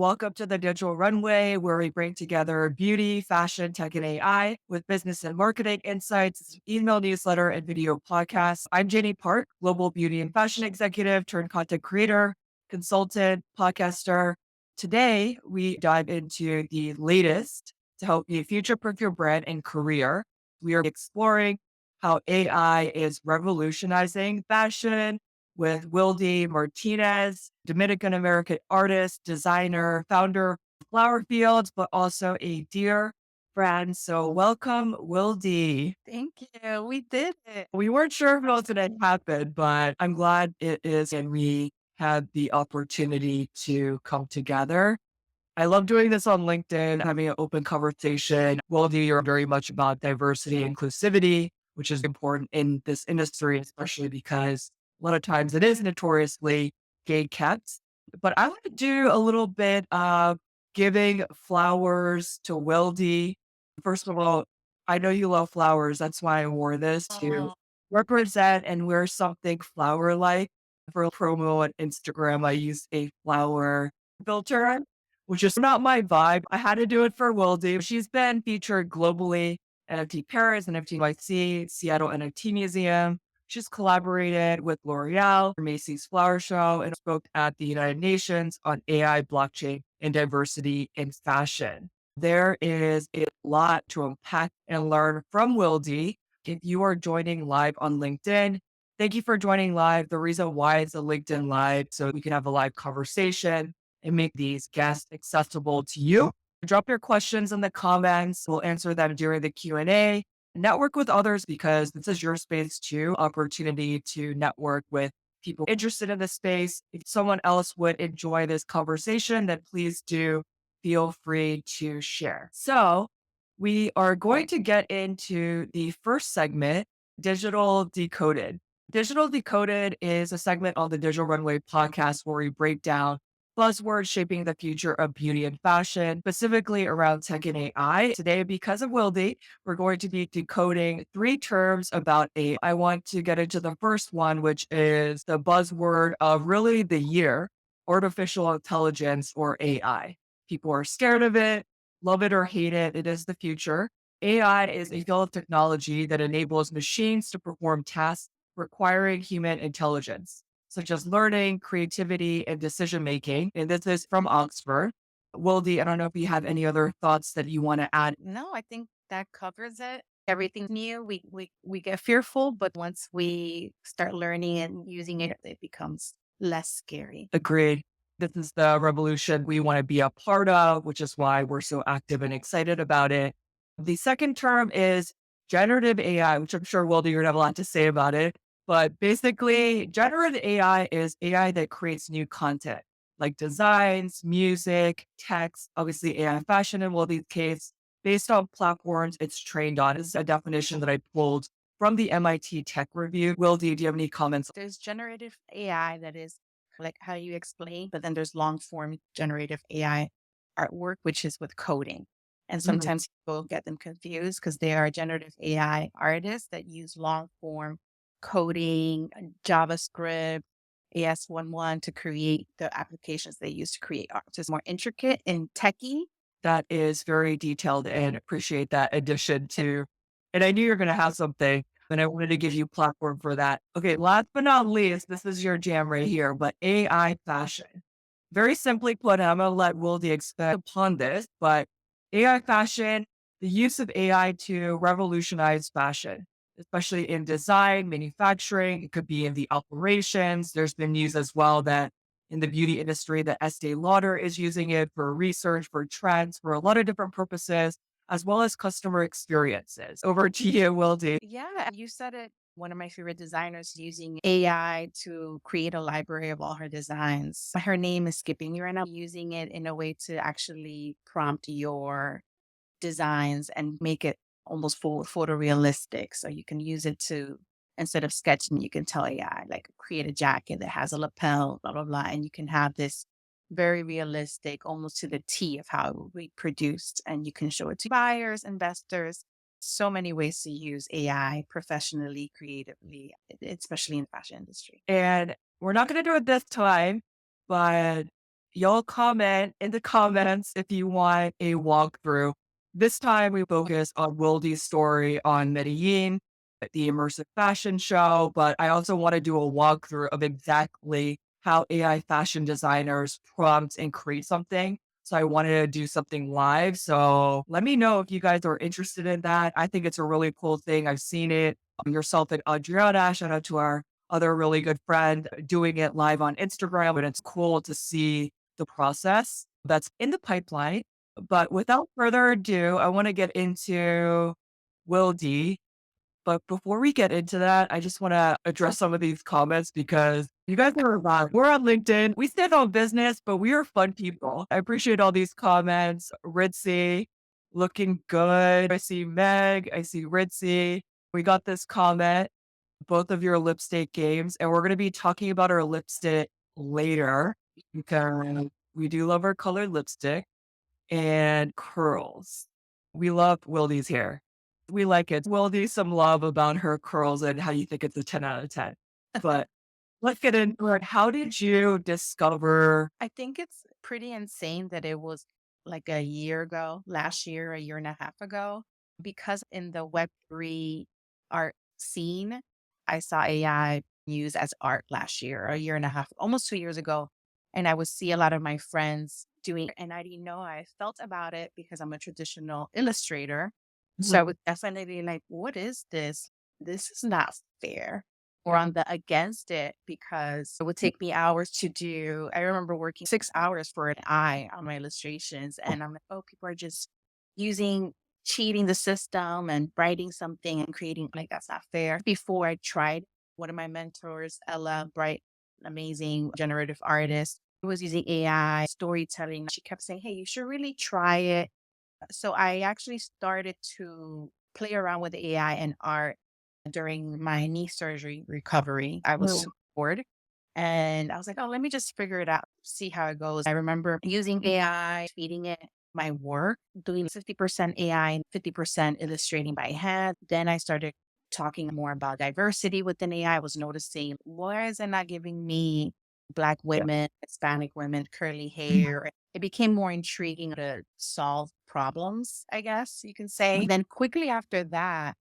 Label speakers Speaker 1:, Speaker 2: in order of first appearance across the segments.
Speaker 1: Welcome to the Digital Runway, where we bring together beauty, fashion, tech, and AI with business and marketing insights, email newsletter, and video podcasts. I'm Janey Park, global beauty and fashion executive turned content creator, consultant, podcaster. Today, we dive into the latest to help you future-proof your brand and career. We are exploring how AI is revolutionizing fashion with Wildy Martinez, Dominican-American artist, designer, founder of Flower Fields, but also a dear friend. So welcome, Wildy.
Speaker 2: Thank you. We did it.
Speaker 1: We weren't sure if it was going to happen, but I'm glad it is. And we had the opportunity to come together. I love doing this on LinkedIn, having an open conversation. Wildy, you're very much about diversity and inclusivity, which is important in this industry, especially because a lot of times it is notoriously gay kept. But I want to do a little bit of giving flowers to Wildy. First of all, I know you love flowers. That's why I wore this to
Speaker 2: Oh,
Speaker 1: represent and wear something flower like. For a promo on Instagram, I used a flower filter, which is not my vibe. I had to do it for Wildy. She's been featured globally, NFT Paris, NFT NYC, Seattle NFT Museum. She's collaborated with L'Oreal, Macy's Flower Show, and spoke at the United Nations on AI, blockchain, and diversity in fashion. There is a lot to unpack and learn from Wildy. If you are joining live on LinkedIn, thank you for joining live. The reason why it's a LinkedIn live, so we can have a live conversation and make these guests accessible to you. Drop your questions in the comments. We'll answer them during the Q&A. Network with others because this is your space too. Opportunity to network with people interested in the space. If someone else would enjoy this conversation, then please do feel free to share. So we are going to get into the first segment, Digital Decoded. Digital Decoded is a segment on the Digital Runway podcast where we break down buzzwords shaping the future of beauty and fashion, specifically around tech and AI. Today, because of Wildy, we're going to be decoding three terms about AI. I want to get into the first one, which is the buzzword of really the year, artificial intelligence or AI. People are scared of it, love it or hate it. It is the future. AI is a field of technology that enables machines to perform tasks requiring human intelligence, such as learning, creativity, and decision making. And this is from Oxford. Wildy, I don't know if you have any other thoughts that you want to add.
Speaker 2: no, I think that covers it. Everything's new. We get fearful, but once we start learning and using it, it becomes less scary.
Speaker 1: Agreed. This is the revolution we want to be a part of, which is why we're so active and excited about it. The second term is generative AI, which I'm sure Wildy, you're going to have a lot to say about it. But basically, generative AI is AI that creates new content like designs, music, text, obviously AI fashion in Wildy's case, based on platforms it's trained on. This is a definition that I pulled from the MIT Tech Review. Wildy, do you have any comments?
Speaker 2: There's generative AI that is like how you explain, but then there's long form generative AI artwork, which is with coding. And
Speaker 1: Mhm.
Speaker 2: sometimes people get them confused because they are generative AI artists that use long form coding, JavaScript, AS11 to create the applications they use to create art. So it's more intricate and techy.
Speaker 1: That is very detailed and appreciate that addition to, and I knew you were going to have something, and I wanted to give you platform for that. Okay, last but not least, this is your jam right here, but AI fashion. Very simply put, and I'm going to let Wildy expand upon this, but AI fashion, the use of AI to revolutionize fashion, especially in design, manufacturing, it could be in the operations. There's been news as well that in the beauty industry that Estee Lauder is using it for research, for trends, for a lot of different purposes, as well as customer experiences. Over to you, Wildy.
Speaker 2: Yeah, you said it. One of my favorite designers using AI to create a library of all her designs. Her name is skipping me right now. Using it in a way to actually prompt your designs and make it almost photorealistic. So you can use it to, instead of sketching, you can tell AI, like, create a jacket that has a lapel, blah, blah, blah. And you can have this very realistic, almost to the T of how it will be produced. And you can show it to buyers, investors. So many ways to use AI professionally, creatively, especially in the fashion industry.
Speaker 1: And we're not going to do it this time, but Y'all comment in the comments if you want a walkthrough. This time we focus on Wildy's story on Medellín, the immersive fashion show, but I also want to do a walkthrough of exactly how AI fashion designers prompt and create something. So I wanted to do something live. So let me know if you guys are interested in that. I think it's a really cool thing. I've seen it yourself and Adriana. Shout out to our other really good friend doing it live on Instagram. And it's cool to see the process that's in the pipeline. But without further ado, I want to get into Will D. But before we get into that, I just want to address some of these comments because you guys are wrong. We're on LinkedIn. We stand on business, but we are fun people. I appreciate all these comments. Ritzy, looking good. I see Meg. I see Ritzy. We got this comment, both of your lipstick games, and we're going to be talking about our lipstick later because we do love our colored lipstick and curls. We love Wildy's hair. We like it. Wildy, some love about her curls and how you think it's a 10 out of 10. But let's get into it. How did you discover?
Speaker 2: I think it's pretty insane that it was like a year ago, last year, a year and a half ago, because in the Web3 art scene, I saw AI used as art last year, a year and a half, almost 2 years ago. And I would see a lot of my friends doing, and I didn't know how I felt about it because I'm a traditional illustrator. So I
Speaker 1: Mhm.
Speaker 2: was definitely like, what is this? This is not fair, or on the against it, because it would take me hours to do. I remember working 6 hours for an eye on my illustrations. And I'm like, oh, people are just using, cheating the system and writing something and creating, like, that's not fair. Before I tried, one of my mentors, Ella, bright, amazing generative artist, was using AI storytelling. She kept saying, hey, you should really try it. So I actually started to play around with AI and art during my knee surgery recovery. I was so
Speaker 1: Mm.
Speaker 2: bored and I was like, oh, let me just figure it out, see how it goes. I remember using AI, feeding it my work, doing 50% AI and 50% illustrating by hand. Then I started talking more about diversity within AI. I was noticing, why is it not giving me Black
Speaker 1: Yeah.
Speaker 2: women, Hispanic women, curly hair? It became more intriguing to solve problems, I guess you can say. Then quickly after that,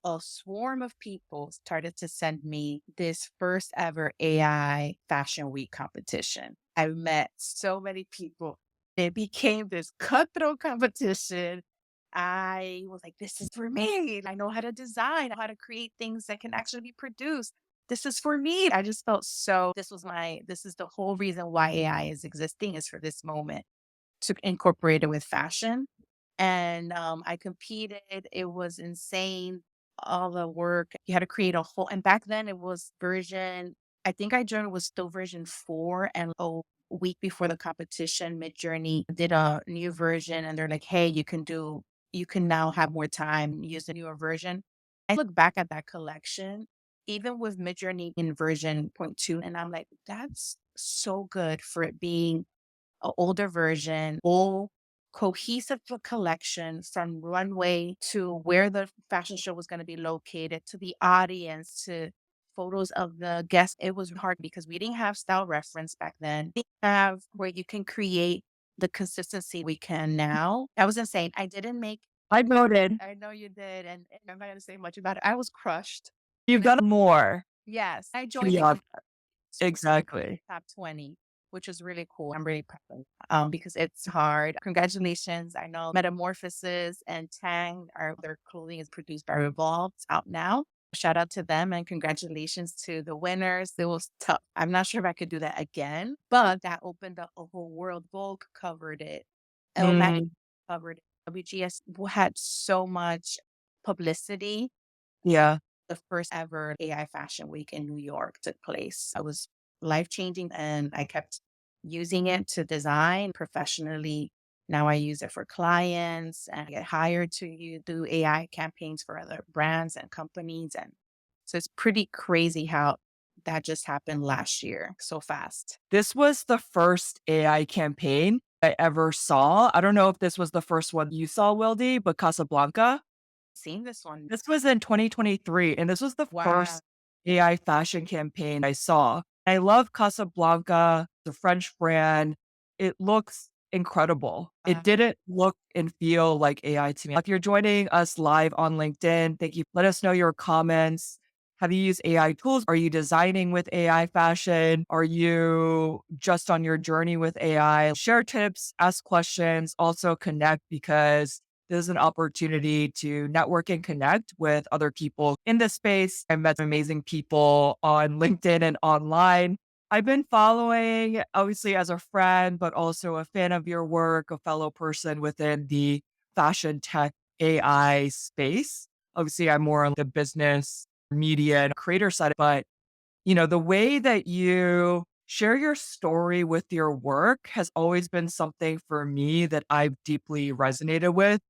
Speaker 2: a swarm of people started to send me this first ever AI Fashion Week competition. I met so many people. It became this cutthroat competition. I was like, this is for me. I know how to design, how to create things that can actually be produced. This is for me. I just felt so, this is the whole reason why AI is existing, is for this moment to incorporate it with fashion. And I competed. It was insane. All the work. You had to create a whole, and back then it was version, I think I joined was still version 4. And a week before the competition, Midjourney did a new version and they're like, hey, you can now have more time, use the newer version. I look back at that collection, even with Midjourney in version point 2, and I'm like, that's so good for it being a older version, all cohesive collection from runway to where the fashion show was going to be located, to the audience, to photos of the guests. It was hard because we didn't have style reference back then. We didn't have where you can create the consistency we can now. I was insane. I didn't make,
Speaker 1: I voted.
Speaker 2: I know you did, and I'm not going to say much about it. I was crushed.
Speaker 1: You've done more.
Speaker 2: Yes, I joined it
Speaker 1: Yeah, exactly.
Speaker 2: top 20, which is really cool. I'm really proud of because it's hard. Congratulations. I know Metamorphosis and Tang, are their clothing is produced by Revolve. It's out now. Shout out to them and congratulations to the winners. It was tough. I'm not sure if I could do that again, but that opened up a whole world. Vogue covered it. Elle Magazine
Speaker 1: Mm,
Speaker 2: covered it. WGS had so much publicity.
Speaker 1: yeah.
Speaker 2: The first ever AI Fashion Week in New York took place. It was life changing and I kept using it to design professionally. Now I use it for clients and I get hired to do AI campaigns for other brands and companies. And so it's pretty crazy how that just happened last year so fast.
Speaker 1: This was the first AI campaign I ever saw. I don't know if this was the first one you saw, Wildy, but Casablanca.
Speaker 2: Seen this one.
Speaker 1: This was in 2023, and this was the
Speaker 2: Wow.
Speaker 1: first AI fashion campaign I saw. I love Casablanca, the French brand. it looks incredible. It
Speaker 2: Uh,
Speaker 1: didn't look and feel like AI to me. If you're joining us live on LinkedIn, thank you. Let us know your comments. Have you used AI tools? Are you designing with AI fashion? Are you just on your journey with AI? Share tips, ask questions, also connect because this is an opportunity to network and connect with other people in this space. I met some amazing people on LinkedIn and online. I've been following, obviously, as a friend, but also a fan of your work, a fellow person within the fashion tech AI space. Obviously, I'm more on the business, media, and creator side, but the way that you share your story with your work has always been something for me that I've deeply resonated with.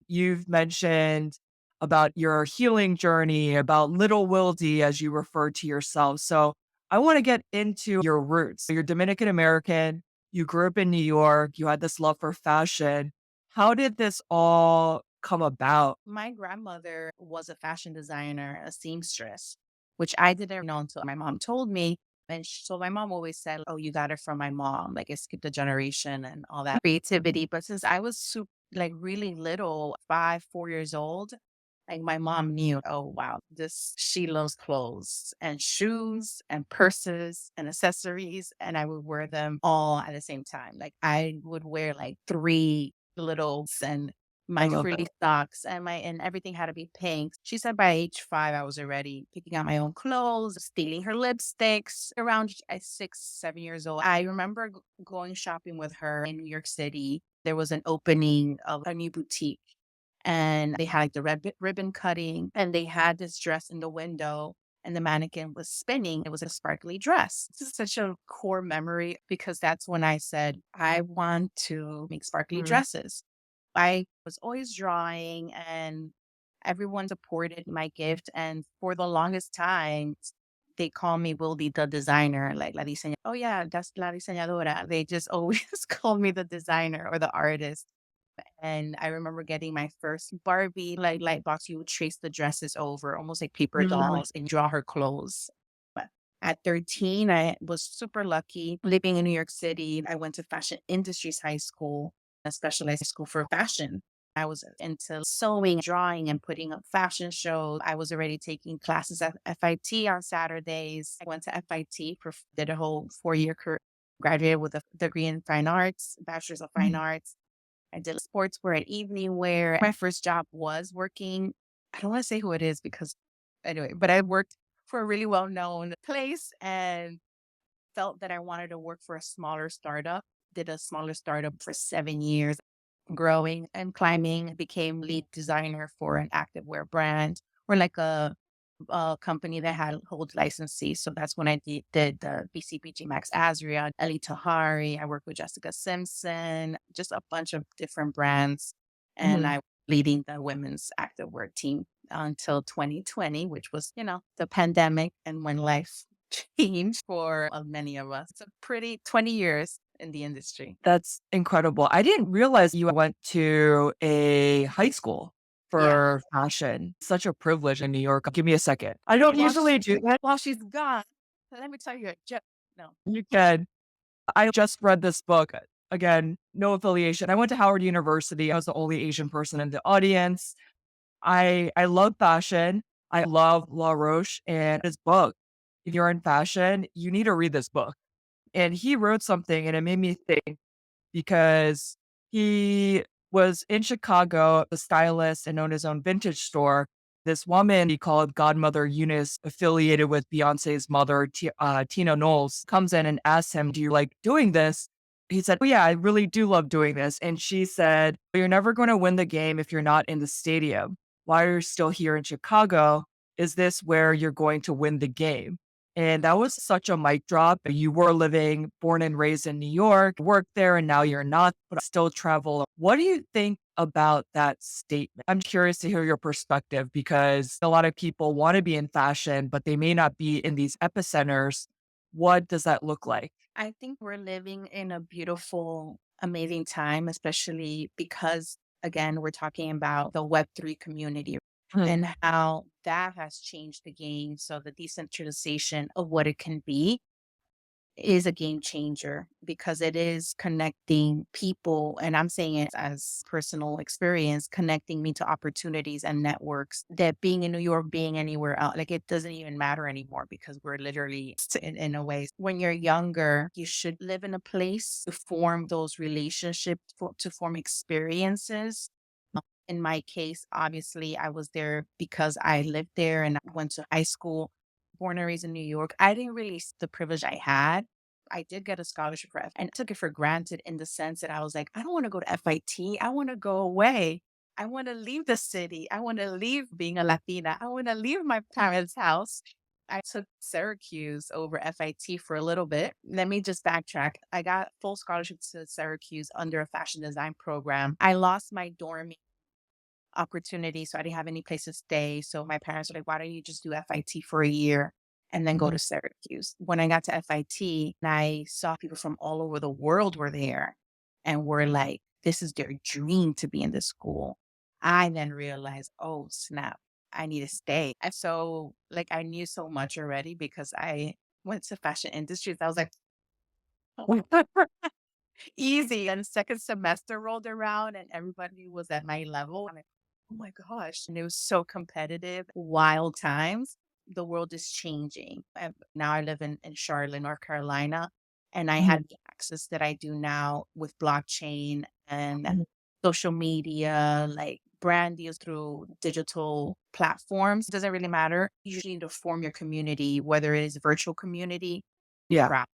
Speaker 1: You've mentioned about your healing journey, about little Wildy, as you refer to yourself. So I want to get into your roots. You're Dominican American, you grew up in New York, you had this love for fashion. How did this all come about?
Speaker 2: my grandmother was a fashion designer, a seamstress, which I didn't know until my mom told me. And so my mom always said, "Oh, you got it from my mom." Like it skipped a generation and all that creativity. But since I was like really little, 5, 4 years old, like my mom knew, oh wow, this she loves clothes and shoes and purses and accessories, and I would wear them all at the same time. Like I would wear like three littles and
Speaker 1: I
Speaker 2: my
Speaker 1: love it.
Speaker 2: frilly socks and everything had to be pink. She said by age 5, I was already picking out my own clothes, stealing her lipsticks. Around 6, 7 years old, I remember going shopping with her in New York City. There was an opening of a new boutique and they had like the ribbon cutting and they had this dress in the window and the mannequin was spinning. It was a sparkly dress. This is such a core memory because that's when I said, I want to make sparkly
Speaker 1: Mm,
Speaker 2: dresses. I was always drawing and everyone supported my gift. And for the longest time, they call me Wildy the designer, like la diseñadora. Oh yeah, that's la diseñadora. They just always call me the designer or the artist. And I remember getting my first Barbie like light box. You would trace the dresses over almost like paper
Speaker 1: mm,
Speaker 2: dolls and draw her clothes. But at 13, I was super lucky living in New York City. I went to Fashion Industries High School, a specialized school for fashion. I was into sewing, drawing, and putting up fashion shows. I was already taking classes at FIT on Saturdays. I went to FIT did a whole 4 year career, graduated with a degree in fine arts, bachelor's of fine
Speaker 1: mm.
Speaker 2: arts. I did sportswear and evening wear. My first job was working. I don't want to say who it is because anyway, but I worked for a really well-known place and felt that I wanted to work for a smaller startup. Did a smaller startup for 7 years, growing and climbing, became lead designer for an activewear brand or like a company that had hold licensees. So that's when I did the BCBG Max Azria, Ellie Tahari. I worked with Jessica Simpson, just a bunch of different brands. And
Speaker 1: Mhm.
Speaker 2: I leading the women's activewear team until 2020, which was, the pandemic and when life changed for many of us. It's a pretty 20 years in the industry.
Speaker 1: That's incredible. I didn't realize you went to a high school
Speaker 2: Yeah.
Speaker 1: for fashion. Such a privilege in New York. Give me a second. I don't
Speaker 2: While,
Speaker 1: usually do that.
Speaker 2: while she's gone, let me tell you a joke. No.
Speaker 1: You can. I just read this book. Again, no affiliation. I went to Howard University. I was the only Asian person in the audience. I love fashion. I love La Roche and his book. If you're in fashion, you need to read this book. And he wrote something and it made me think because he was in Chicago, a stylist and owned his own vintage store. This woman he called Godmother Eunice, affiliated with Beyonce's mother, Tina Knowles, comes in and asks him, "Do you like doing this?" He said, "Oh, yeah, I really do love doing this." And she said, "You're never going to win the game if you're not in the stadium. Why are you still here in Chicago? Is this where you're going to win the game?" And that was such a mic drop. You were living, born and raised in New York, worked there, and now you're not, but still travel. What do you think about that statement? I'm curious to hear your perspective because a lot of people want to be in fashion, but they may not be in these epicenters. What does that look like?
Speaker 2: I think we're living in a beautiful, amazing time, especially because, again, we're talking about the Web3 community
Speaker 1: Mhm.
Speaker 2: and how that has changed the game. So, the decentralization of what it can be is a game changer because it is connecting people. And I'm saying it as personal experience, connecting me to opportunities and networks that being in New York, being anywhere else, like it doesn't even matter anymore because we're literally in a way. When you're younger, you should live in a place to form those relationships, to form experiences. In my case, obviously, I was there because I lived there and I went to high school, born and raised in New York. I didn't really the privilege I had. I did get a scholarship for and took it for granted in the sense that I was like, I don't want to go to FIT. I want to go away. I want to leave the city. I want to leave being a Latina. I want to leave my parents' house. I took Syracuse over FIT for a little bit. Let me just backtrack. I got full scholarship to Syracuse under a fashion design program. I lost my dorm opportunity. So I didn't have any place to stay. So my parents were like, why don't you just do FIT for a year and then go
Speaker 1: Mhm.
Speaker 2: to Syracuse? When I got to FIT, and I saw people from all over the world were there and were like, this is their dream to be in this school. I then realized, oh, snap, I need to stay. And so, like, I knew so much already because I went to fashion industries. I was like, oh, easy. And second semester rolled around and everybody was at my level. I'm like, oh my gosh. And it was so competitive, wild times. The world is changing. Now I live in Charlotte, North Carolina, and I
Speaker 1: Mhm.
Speaker 2: had the access that I do now with blockchain and
Speaker 1: Mhm.
Speaker 2: social media, like brand deals through digital platforms. Doesn't really matter. You usually need to form your community, whether it is virtual community,
Speaker 1: Yeah.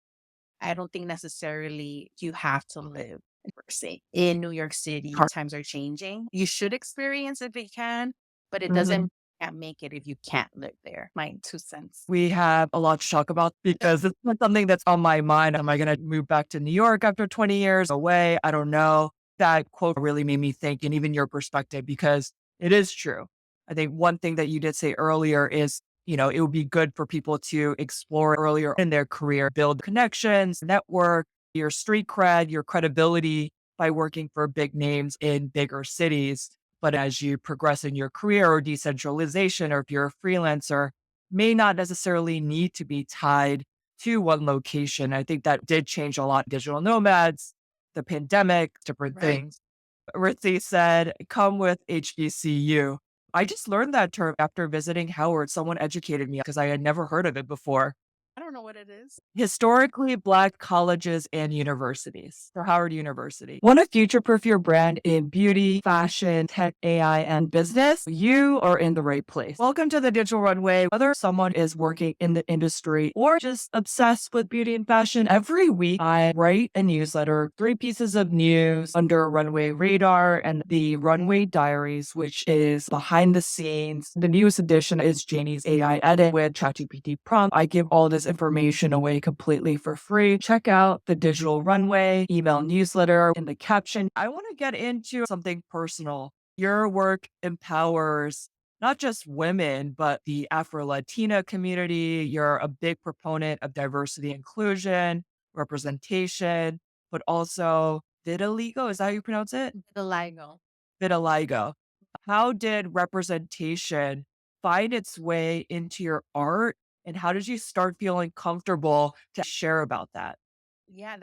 Speaker 2: I don't think necessarily you have to live per se in New York City.
Speaker 1: Har
Speaker 2: Times are changing. You should experience if you can, but it
Speaker 1: Mhm.
Speaker 2: doesn't can't make it if you can't live there. My 2 cents.
Speaker 1: We have a lot to talk about because it's not something that's on my mind. Am I gonna move back to New York after 20 years away? I don't know. That quote really made me think, and even your perspective, because it is true. I think one thing that you did say earlier is, it would be good for people to explore earlier in their career, build connections, network, your street cred, your credibility by working for big names in bigger cities. But as you progress in your career or decentralization, or if you're a freelancer, may not necessarily need to be tied to one location. I think that did change a lot. Digital nomads, the pandemic, different
Speaker 2: Right.
Speaker 1: things. Ritzy said, come with HBCU. I just learned that term after visiting Howard. Someone educated me because I had never heard of it before.
Speaker 2: I don't know what it is.
Speaker 1: Historically Black colleges and universities. For Howard University. Want to future proof your brand in beauty, fashion, tech, AI, and business? You are in the right place. Welcome to the Digital Runway. Whether someone is working in the industry or just obsessed with beauty and fashion, every week I write a newsletter, 3 pieces of news under Runway Radar and the Runway Diaries, which is behind the scenes. The newest edition is Janey's AI edit with ChatGPT prompt. I give all this information away completely for free. Check out the Digital Runway email newsletter in the caption. I want to get into something personal. Your work empowers not just women, but the Afro Latina community. You're a big proponent of diversity, inclusion, representation, but also vitiligo. Is that how you pronounce it?
Speaker 2: Vitiligo.
Speaker 1: Vitiligo. How did representation find its way into your art? And how did you start feeling comfortable to share about that?
Speaker 2: Yeah,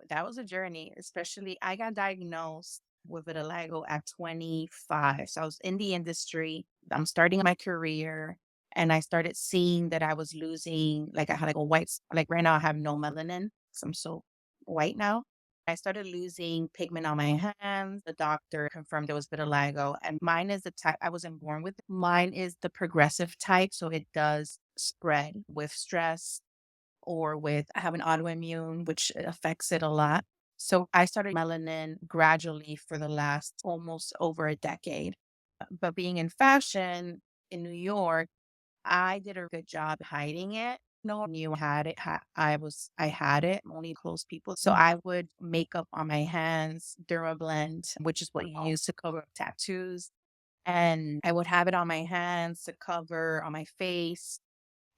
Speaker 2: that was a journey. Especially, I got diagnosed with vitiligo at 25. So I was in the industry. I'm starting my career, and I started seeing that I was losing. Like I had like a like right now I have no melanin, so I'm so white now. I started losing pigment on my hands. The doctor confirmed there was vitiligo, and mine is the type I wasn't born with. Mine is the progressive type, so it does spread with stress or with I have an autoimmune, which affects it a lot. So I started melanin gradually for the last almost over a decade. But being in fashion in New York, I did a good job hiding it. No one knew I had it. I had it, only close people. So
Speaker 1: Mm.
Speaker 2: I would make up on my hands, Durablend, which is what you use to cover up tattoos. And I would have it on my hands to cover on my face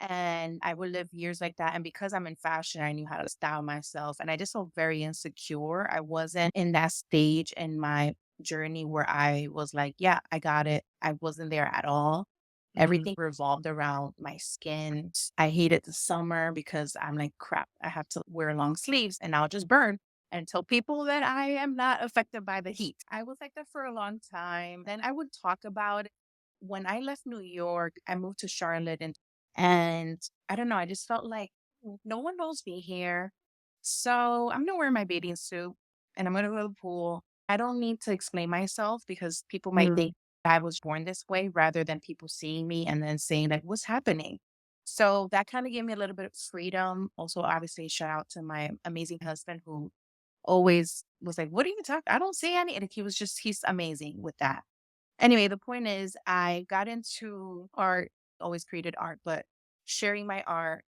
Speaker 2: and I would live years like that. And because I'm in fashion, I knew how to style myself. And I just felt very insecure. I wasn't in that stage in my journey where I was like, yeah, I got it. I wasn't there at all.
Speaker 1: Mhm.
Speaker 2: Everything revolved around my skin. I hated the summer because I'm like, crap, I have to wear long sleeves and I'll just burn and tell people that I am not affected by the heat. I was like that for a long time. Then I would talk about it. When I left New York, I moved to Charlotte and I don't know, I just felt like no one knows me here. So I'm gonna wear my bathing suit and I'm gonna go to the pool. I don't need to explain myself because people might
Speaker 1: Mhm.
Speaker 2: think I was born this way rather than people seeing me and then saying like, what's happening? So that kind of gave me a little bit of freedom. Also, obviously, shout out to my amazing husband who always was like, what are you talking? I don't see any. And he's amazing with that. Anyway, the point is, I got into art, always created art, but sharing my art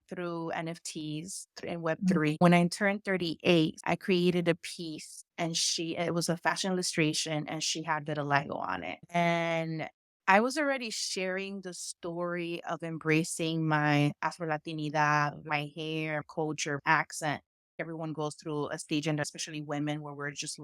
Speaker 2: through NFTs and
Speaker 1: Mhm.
Speaker 2: Web3. When I turned 38, I created a piece and it was a fashion illustration and she had vitiligo on it. And I was already sharing the story of embracing my Afro Latinidad, my hair, culture, accent. Everyone goes through a stage, and especially women, where we're just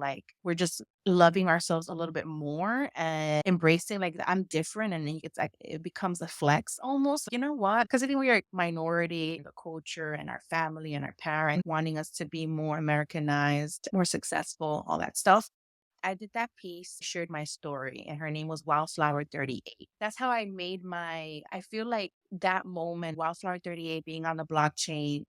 Speaker 2: loving ourselves a little bit more and embracing like I'm different. And then it's like it becomes a flex almost. You know what? Because I think we are a minority in the culture and our family and our parents wanting us to be more Americanized, more successful, all that stuff. I did that piece, shared my story, and her name was Wildflower 38. That's how I feel like that moment, Wildflower 38 being on the blockchain,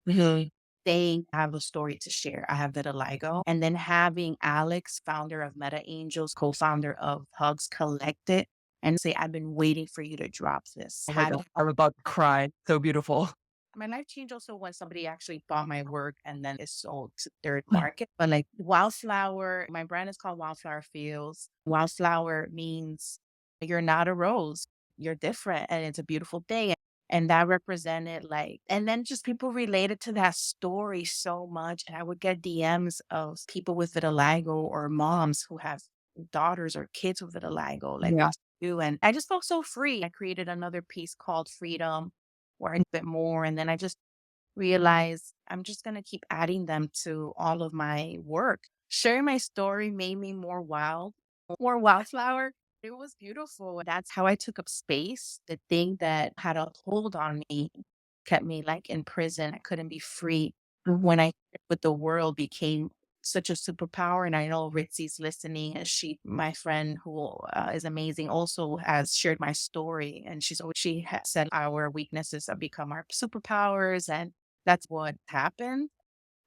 Speaker 1: Mhm.
Speaker 2: saying I have a story to share. I have vitiligo. And then having Alex, founder of Meta Angels, co-founder of Hugs Collected, and say, I've been waiting for you to drop this.
Speaker 1: Oh my god, I'm about to cry. So beautiful.
Speaker 2: My life changed also when somebody actually bought my work and then it's sold to third market. But like Wildflower, my brand is called Wildflower Fields. Wildflower means you're not a rose, you're different. And it's a beautiful thing. And that represented like, and then just people related to that story so much. And I would get DMs of people with vitiligo or moms who have daughters or kids with vitiligo, like
Speaker 1: Yeah.
Speaker 2: what to do. And I just felt so free. I created another piece called Freedom or a bit more. And then I just realized I'm just going to keep adding them to all of my work. Sharing my story made me more wildflower. It was beautiful. That's how I took up space. The thing that had a hold on me kept me like in prison. I couldn't be free.
Speaker 1: Mhm.
Speaker 2: When I with the world became such a superpower. And I know Ritzy's listening. And my friend who is amazing, also has shared my story. And she has said our weaknesses have become our superpowers. And that's what happened.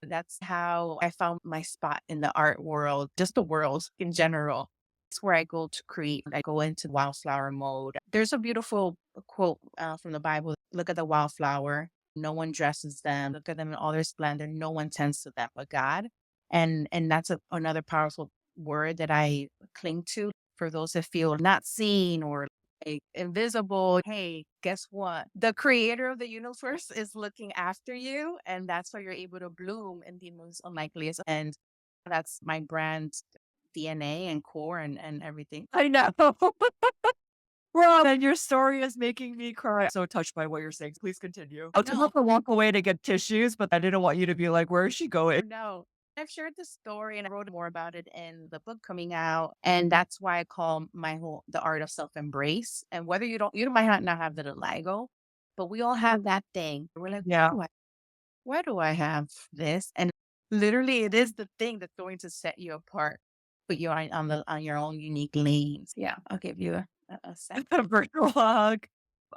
Speaker 2: That's how I found my spot in the art world, just the world in general. It's where I go to create. I go into wildflower mode. There's a beautiful quote from the Bible. Look at the wildflower. No one dresses them. Look at them in all their splendor. No one tends to them but God. And that's another powerful word that I cling to for those that feel not seen or like invisible. Hey, guess what? The creator of the universe is looking after you, and that's why you're able to bloom in the most unlikeliest. And that's my brand DNA and core and everything.
Speaker 1: I know. Bro, and your story is making me cry. So touched by what you're saying. Please continue. I was
Speaker 2: No,
Speaker 1: about to walk away to get tissues, but I didn't want you to be like, where is she going?
Speaker 2: no. I've shared this story and I wrote more about it in the book coming out. And that's why I call the art of self-embrace. And whether you might not have the LIGO, but we all have that thing. We're like,
Speaker 1: Yeah.
Speaker 2: why do I have this? And literally it is the thing that's going to set you apart, put you on your own unique lanes. Yeah, I'll give you a sec.
Speaker 1: A virtual hug.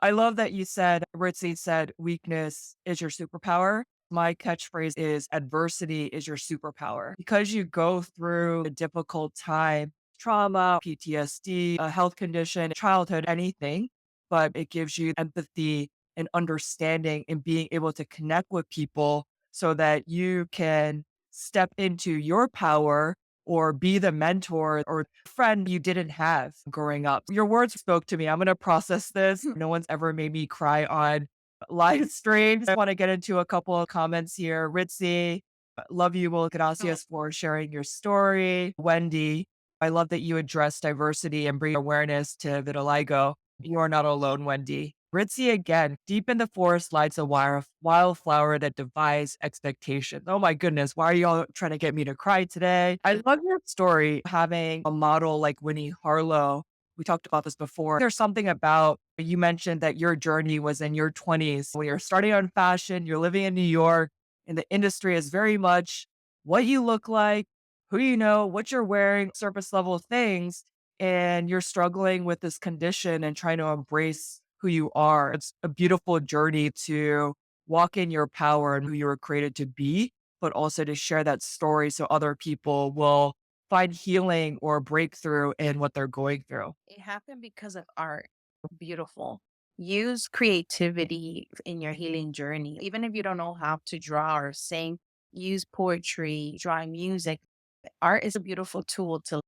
Speaker 1: I love that you said, Ritzy said, weakness is your superpower. My catchphrase is adversity is your superpower. Because you go through a difficult time, trauma, PTSD, a health condition, childhood, anything, but it gives you empathy and understanding and being able to connect with people so that you can step into your power or be the mentor or friend you didn't have growing up. Your words spoke to me. I'm going to process this. No one's ever made me cry on live streams. I want to get into a couple of comments here. Ritzy, love you, Will.
Speaker 2: Oh,
Speaker 1: Gracias for sharing your story. Wendy, I love that you address diversity and bring awareness to vitiligo. You are not alone, Wendy. Ritzy again, deep in the forest lies a wildflower that defies expectation. Oh my goodness, why are y'all trying to get me to cry today? I love your story having a model like Winnie Harlow We talked about this before. There's something about, you mentioned that your journey was in your 20s when you're starting on fashion, you're living in New York, and the industry is very much what you look like, who you know, what you're wearing, surface level things. And you're struggling with this condition and trying to embrace who you are. It's a beautiful journey to walk in your power and who you were created to be, but also to share that story so other people will find healing or breakthrough in what they're going through.
Speaker 2: It happened because of art. Beautiful. Use creativity in your healing journey. Even if you don't know how to draw or sing, use poetry, drawing music. Art is a beautiful tool to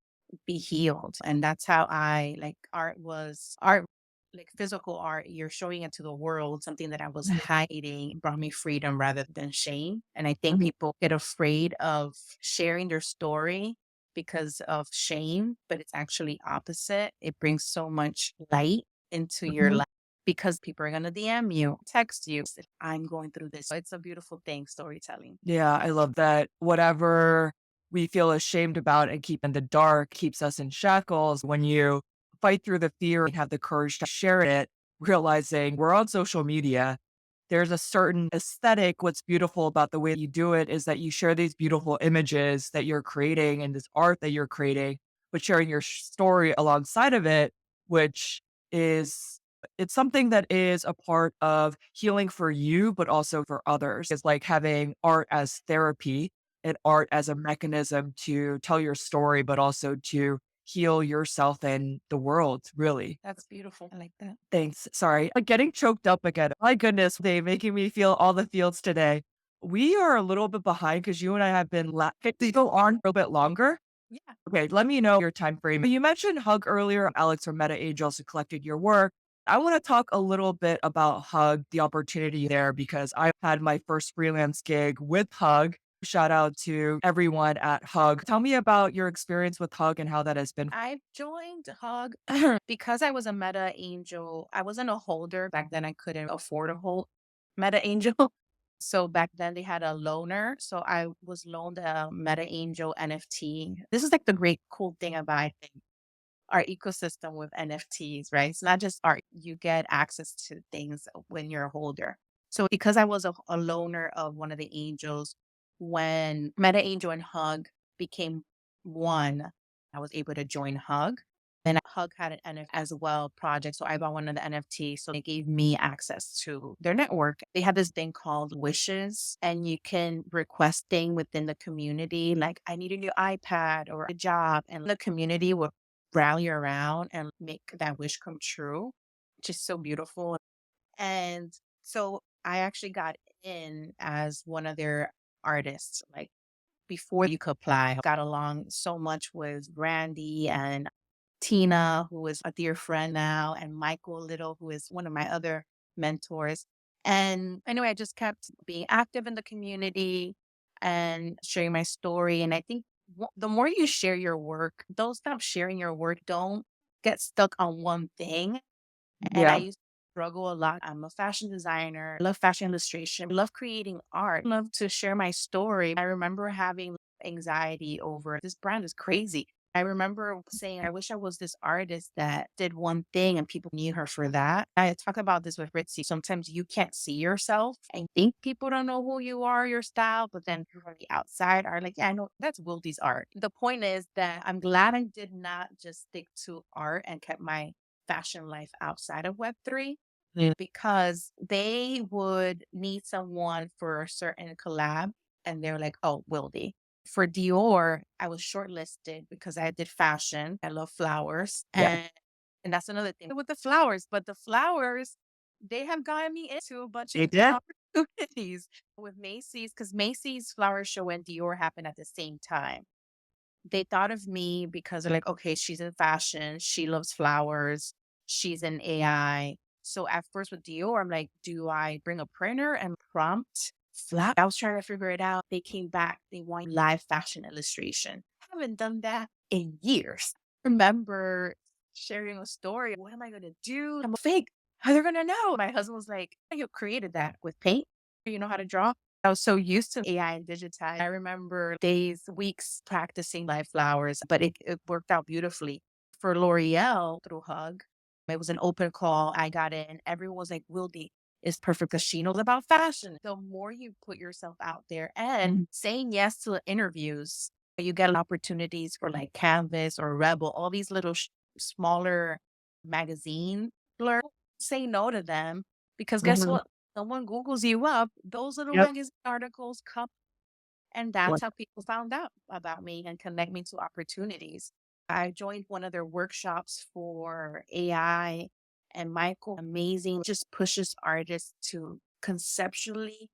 Speaker 2: be healed. And that's how I like art, like physical art. You're showing it to the world, something that I was hiding brought me freedom rather than shame. And I think
Speaker 1: Mhm.
Speaker 2: people get afraid of sharing their story because of shame, but it's actually opposite. It brings so much light into your
Speaker 1: Mhm.
Speaker 2: life because people are going to DM you, text you, say, I'm going through this. So it's a beautiful thing, storytelling.
Speaker 1: Yeah, I love that. Whatever we feel ashamed about and keep in the dark keeps us in shackles. When you fight through the fear and have the courage to share it, realizing we're on social media, there's a certain aesthetic. What's beautiful about the way you do it is that you share these beautiful images that you're creating and this art that you're creating, but sharing your story alongside of it, which is it's something that is a part of healing for you, but also for others. It's like having art as therapy and art as a mechanism to tell your story, but also to heal yourself and the world, really.
Speaker 2: That's beautiful. I like that.
Speaker 1: Thanks. Sorry. Like getting choked up again. My goodness, they making me feel all the feels today. We are a little bit behind because you and I have been to go on for a bit longer.
Speaker 2: Yeah.
Speaker 1: Okay, let me know your time frame. You mentioned Hug earlier. Alex from Meta Angels who collected your work. I want to talk a little bit about Hug, the opportunity there, because I had my first freelance gig with Hug. Shout out to everyone at Hug. Tell me about your experience with Hug and how that has been.
Speaker 2: I joined Hug because I was a Meta Angel. I wasn't a holder. Back then, I couldn't afford a whole Meta Angel. So back then, they had a loaner. So I was loaned a Meta Angel NFT. This is like the great cool thing about, I think, our ecosystem with NFTs, right? It's not just art. You get access to things when you're a holder. So because I was a loaner of one of the angels, when Meta Angel and Hug became one, I was able to join Hug. Then Hug had an NFT as well project. So I bought one of the NFTs. So they gave me access to their network. They had this thing called wishes, and you can request thing within the community. Like, I need a new iPad or a job. And the community will rally around and make that wish come true, which is so beautiful. And so I actually got in as one of their artists, like before you could apply. I got along so much with Randy and Tina, who is a dear friend now, and Michael Little, who is one of my other mentors. And anyway, I just kept being active in the community and sharing my story. And I think the more you share your work, don't stop sharing your work. Don't get stuck on one thing. And I
Speaker 1: Yeah.
Speaker 2: used to struggle a lot. I'm a fashion designer, love fashion illustration, love creating art, love to share my story. I remember having anxiety over this brand is crazy. I remember saying, I wish I was this artist that did one thing and people knew her for that. I talk about this with Ritzy. Sometimes you can't see yourself and think people don't know who you are, your style, but then people on the outside are like, yeah, I know that's Wildy's art. The point is that I'm glad I did not just stick to art and kept my fashion life outside of Web3
Speaker 1: Mm.
Speaker 2: because they would need someone for a certain collab and they're like, oh, Wildy. For Dior, I was shortlisted because I did fashion. I love flowers.
Speaker 1: Yeah.
Speaker 2: And that's another thing with the flowers. But the flowers, they have gotten me into a bunch of
Speaker 1: They did?
Speaker 2: opportunities with Macy's because Macy's flower show and Dior happened at the same time. They thought of me because they're like, okay, she's in fashion, she loves flowers, she's in AI. So at first with Dior, I'm like, do I bring a printer and prompt flat? I was trying to figure it out. They came back, they want live fashion illustration. I haven't done that in years. Remember sharing a story. What am I gonna do? I'm fake. How they're gonna know? My husband was like, you created that with paint. You know how to draw? I was so used to AI and digitize. I remember days, weeks practicing live flowers, but it worked out beautifully. for L'Oreal through Hug. It was an open call. I got in. Everyone was like, Wildy is perfect because she knows about fashion. The more you put yourself out there and saying yes to interviews, you get opportunities for like Canvas or Rebel, all these little smaller magazine blur. Say no to them because guess
Speaker 1: Mhm.
Speaker 2: what? Someone Googles you up, those little
Speaker 1: Yep.
Speaker 2: magazine articles come, and that's how people found out about me and connect me to opportunities. I joined one of their workshops for AI, and Michael, amazing, just pushes artists to conceptually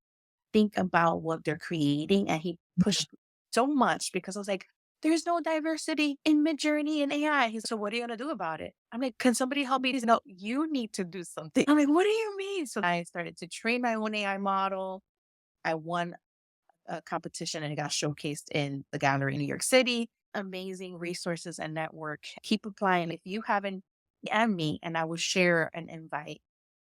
Speaker 2: think about what they're creating. And he pushed so much because I was like, there's no diversity in Midjourney and AI. He's so what are you gonna do about it? I'm like, can somebody help me? He's no, you need to do something. I'm like, what do you mean? So I started to train my own AI model. I won a competition and it got showcased in the gallery in New York City. Amazing resources and network. Keep applying. If you haven't, DM me and I will share an invite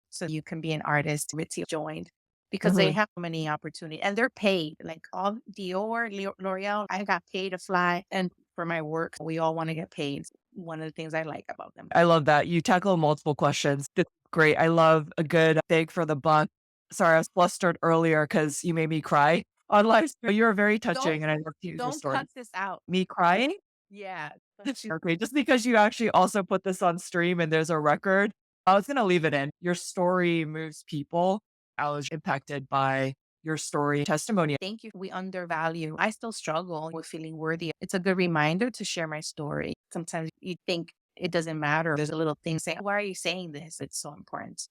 Speaker 2: so you can be an artist with you joined because they
Speaker 1: Mhm.
Speaker 2: have many opportunities and they're paid. Like all Dior, L'Oreal, I got paid to fly and for my work, we all want to get paid. One of the things I like about them.
Speaker 1: I love that. You tackle multiple questions. That's great. I love a good bang for the buck. Sorry, I was flustered earlier because you made me cry on live stream. You were very
Speaker 2: Don't
Speaker 1: touching, and I love to use your
Speaker 2: don't
Speaker 1: story.
Speaker 2: cut this out.
Speaker 1: Me crying?
Speaker 2: Yeah.
Speaker 1: Okay, just because you actually also put this on stream and there's a record, I was gonna leave it in. Your story moves people. I was impacted by your story testimony.
Speaker 2: Thank you. We undervalue. I still struggle with feeling worthy. It's a good reminder to share my story. Sometimes you think it doesn't matter. There's a little thing saying, why are you saying this? It's so important.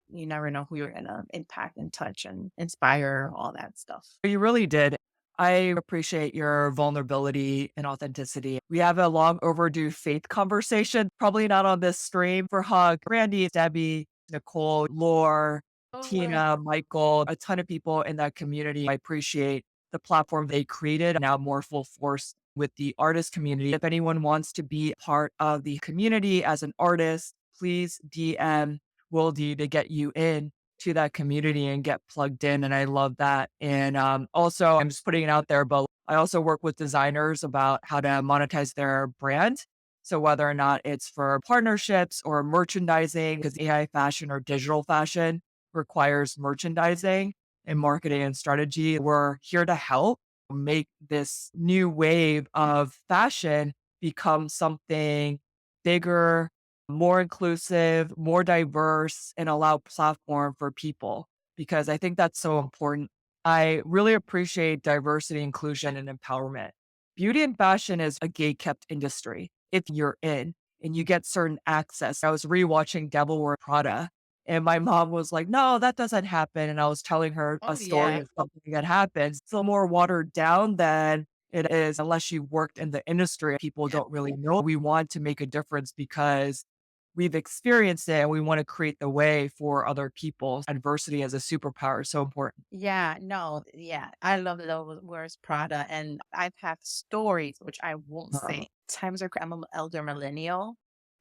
Speaker 2: You never know who you're going to impact and touch and inspire, all that stuff.
Speaker 1: You really did. I appreciate your vulnerability and authenticity. We have a long overdue faith conversation, probably not on this stream for Hug, Randy, Debbie, Nicole, Lore,
Speaker 2: Oh, yeah.
Speaker 1: Tina, Michael, a ton of people in that community. I appreciate the platform they created, now more full force with the artist community. If anyone wants to be part of the community as an artist, please DM Wildy to get you in to that community and get plugged in. And I love that. And also, I'm just putting it out there, but I also work with designers about how to monetize their brand. So whether or not it's for partnerships or merchandising, because AI fashion or digital fashion requires merchandising and marketing and strategy, we're here to help make this new wave of fashion become something bigger, more inclusive, more diverse, and allow platform for people because I think that's so important. I really appreciate diversity, inclusion, and empowerment. Beauty and fashion is a gate kept industry. If you're in and you get certain access, I was rewatching Devil Wears Prada, and my mom was like, "No, that doesn't happen." And I was telling her a
Speaker 2: Oh,
Speaker 1: story
Speaker 2: yeah.
Speaker 1: of something that happens. It's a little more watered down than it is unless you worked in the industry. People
Speaker 2: Yeah.
Speaker 1: don't really know. We want to make a difference because we've experienced it and we want to create the way for other people. Adversity as a superpower is so important.
Speaker 2: Yeah, no, yeah. I love those words Prada. And I've had stories, which I won't
Speaker 1: Uh,
Speaker 2: say. Times are, I'm an elder millennial.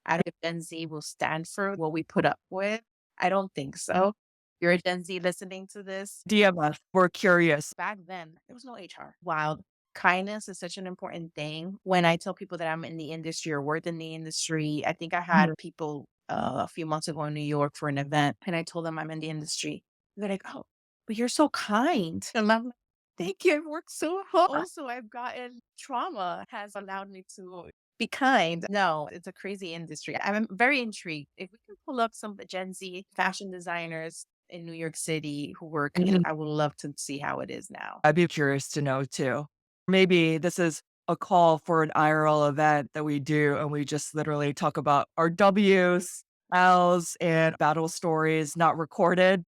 Speaker 2: I don't know if Gen Z will stand for what we put up with. I don't think so. You're a Gen Z listening to this.
Speaker 1: DMS, we're curious.
Speaker 2: Back then, there was no HR. Wild. Kindness is such an important thing. When I tell people that I'm in the industry or worked in the industry, I think I had
Speaker 1: Mhm.
Speaker 2: people a few months ago in New York for an event, and I told them I'm in the industry. They're like, "Oh, but you're so kind." And I'm like, "Thank you. I've worked so hard. Also, I've gotten trauma has allowed me to be kind." No, it's a crazy industry. I'm very intrigued. If we can pull up some Gen Z fashion designers in New York City who work,
Speaker 1: Mhm.
Speaker 2: I would love to see how it is now.
Speaker 1: I'd be curious to know too. Maybe this is a call for an IRL event that we do, and we just literally talk about our W's, L's, and battle stories not recorded.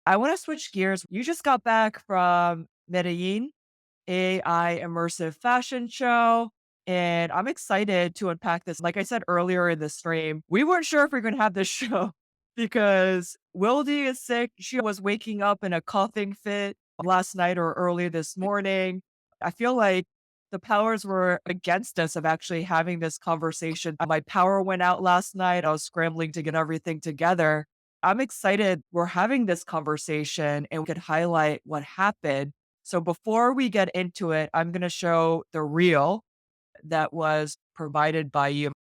Speaker 1: I want to switch gears. You just got back from Medellín, AI immersive fashion show. And I'm excited to unpack this. Like I said earlier in the stream, we weren't sure if we are going to have this show because Wildy is sick. She was waking up in a coughing fit last night or early this morning. I feel like the powers were against us of actually having this conversation. My power went out last night. I was scrambling to get everything together. I'm excited we're having this conversation and we could highlight what happened So before we get into it, I'm going to show the reel that was provided by you.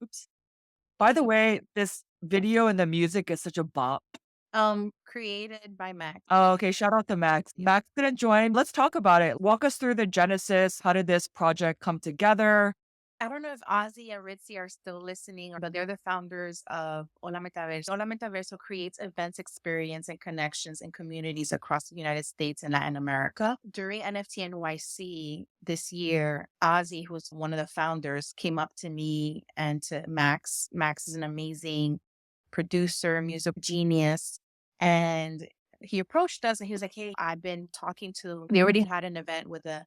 Speaker 1: Oops. By the way, this video and the music is such a bop.
Speaker 2: Created by Max.
Speaker 1: Oh, okay. Shout out to Max. Max gonna join. Let's talk about it. Walk us through the genesis. How did this project come together?
Speaker 2: I don't know if Ozzy and Ritzy are still listening, but they're the founders of Hola Metaverso. Hola Metaverso creates events, experience, and connections in communities across the United States and Latin America. During NFT NYC this year, Ozzy, who's one of the founders, came up to me and to Max. Max is an amazing producer, music genius. And he approached us and he was like, hey, I've been talking to, they already had an event with the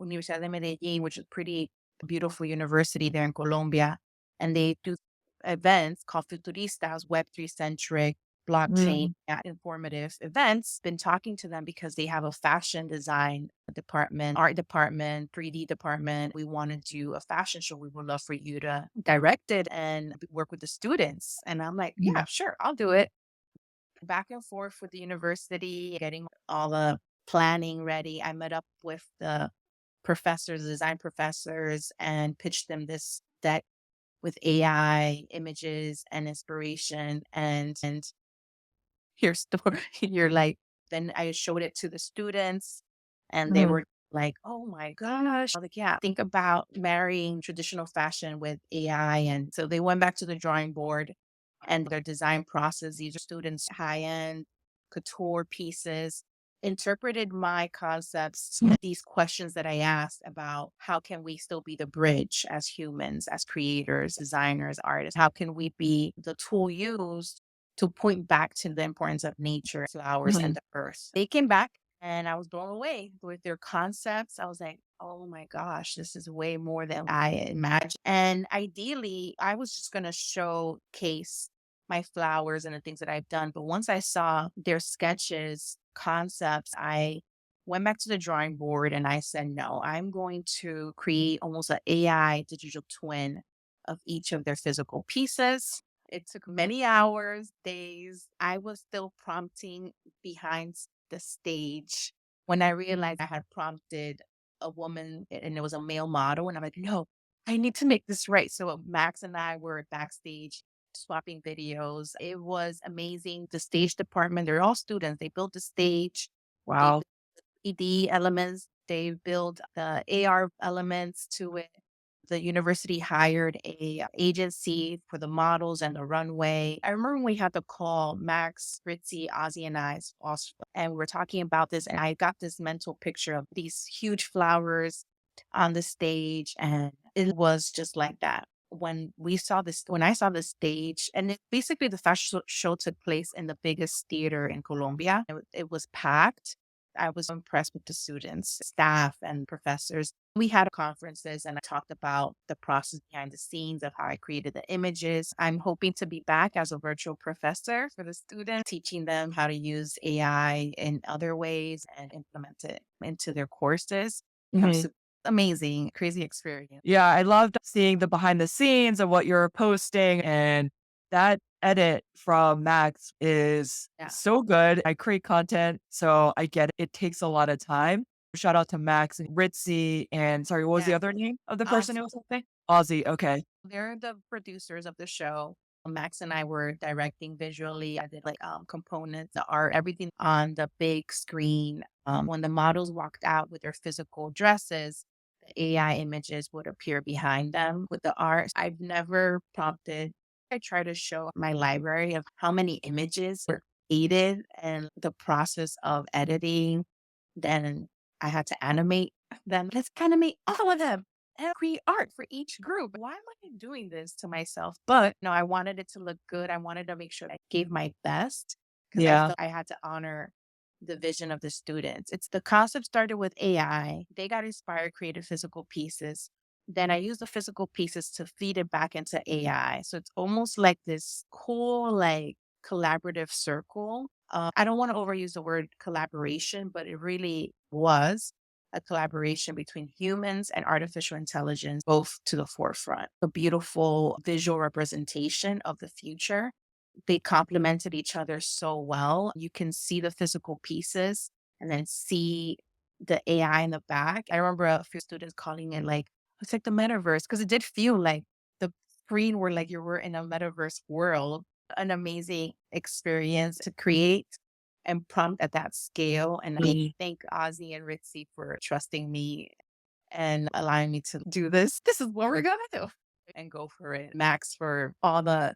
Speaker 2: Universidad de Medellín, which is pretty beautiful university there in Colombia. And they do events called Futuristas, Web3 centric, blockchain,
Speaker 1: Mm,
Speaker 2: informative events. Been talking to them because they have a fashion design department, art department, 3D department. We want to do a fashion show. We would love for you to direct it and work with the students. And I'm like, yeah,
Speaker 1: mm,
Speaker 2: sure, I'll do it. Back and forth with the university, getting all the planning ready. I met up with the professors, design professors, and pitched them this deck with AI images and inspiration. And here's the you're like, then I showed it to the students and they
Speaker 1: mm,
Speaker 2: were like, oh my gosh. I was like, yeah, think about marrying traditional fashion with AI. And so they went back to the drawing board and their design process. These are students, high end couture pieces, interpreted my concepts, these questions that I asked about how can we still be the bridge as humans, as creators, designers, artists? How can we be the tool used to point back to the importance of nature, flowers, and
Speaker 1: mm,
Speaker 2: the earth? They came back and I was blown away with their concepts. I was like, oh my gosh, this is way more than I imagined. And ideally, I was just going to showcase my flowers and the things that I've done. But once I saw their sketches, concepts, I went back to the drawing board and I said, no, I'm going to create almost an AI digital twin of each of their physical pieces. It took many hours, days. I was still prompting behind the stage when I realized I had prompted a woman and it was a male model. And I'm like, no, I need to make this right. So Max and I were backstage swapping videos. It was amazing. The stage department, they're all students. They built the stage, they
Speaker 1: wow.
Speaker 2: built 3D elements, they built the AR elements to it. The university hired a agency for the models and the runway. I remember when we had the call, Max, Ritzy, Ozzy, and I, also, and we were talking about this, and I got this mental picture of these huge flowers on the stage, and it was just like that. When I saw the stage, and basically the fashion show took place in the biggest theater in Colombia. It was packed. I was impressed with the students, staff, and professors. We had conferences and I talked about the process behind the scenes of how I created the images. I'm hoping to be back as a virtual professor for the students, teaching them how to use AI in other ways and implement it into their courses.
Speaker 1: Mhm.
Speaker 2: Amazing, crazy experience.
Speaker 1: Yeah, I loved seeing the behind the scenes of what you're posting, and that edit from Max is
Speaker 2: Yeah.
Speaker 1: so good. I create content, so I get it. It takes a lot of time. Shout out to Max and Ritzy, and sorry, what was the
Speaker 2: Yeah.
Speaker 1: other name of the person
Speaker 2: Ozzy.
Speaker 1: who was helping? Ozzy. Okay.
Speaker 2: They're the producers of the show. Max and I were directing visually. I did like components, the art, everything on the big screen. When the models walked out with their physical dresses, the AI images would appear behind them with the art. I've never prompted. I try to show my library of how many images were created and the process of editing. Then I had to animate them. Let's animate all of them and create art for each group. Why am I doing this to myself? But no, I wanted it to look good. I wanted to make sure I gave my best because I
Speaker 1: Yeah.
Speaker 2: felt I had to honor the vision of the students. It's the concept started with AI. They got inspired, created physical pieces. Then I use the physical pieces to feed it back into AI. So it's almost like this cool, like collaborative circle. I don't want to overuse the word collaboration, but it really was a collaboration between humans and artificial intelligence, both to the forefront. A beautiful visual representation of the future. They complemented each other so well. You can see the physical pieces and then see the AI in the back. I remember a few students calling it like, it's like the metaverse, because it did feel like the screen were like you were in a metaverse world. An amazing experience to create and prompt at that scale. And I thank Ozzy and Ritzy for trusting me and allowing me to do this. This is what we're gonna do. And go for it. Max for all the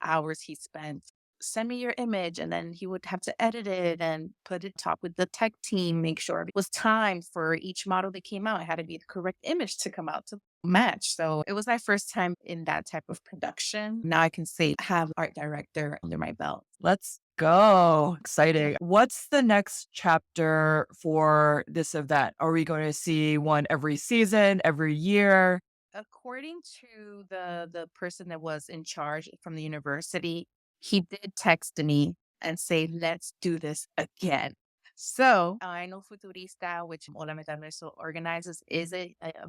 Speaker 2: hours he spent. Send me your image, and then he would have to edit it and put it top with the tech team, make sure it was timed for each model that came out. It had to be the correct image to come out to match. So it was my first time in that type of production. Now I can say I have art director under my belt.
Speaker 1: Let's go. Exciting. What's the next chapter for this event? Are we going to see one every season, every year?
Speaker 2: According to the person that was in charge from the university, he did text me and say, "Let's do this again." So I know Futurista, which Hola Metaverso organizes, is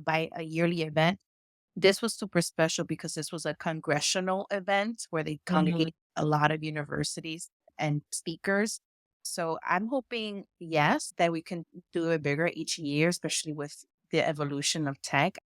Speaker 2: by a yearly event. This was super special because this was a congressional event where they
Speaker 1: Mhm.
Speaker 2: congregate a lot of universities and speakers. So I'm hoping, yes, that we can do it bigger each year, especially with the evolution of tech.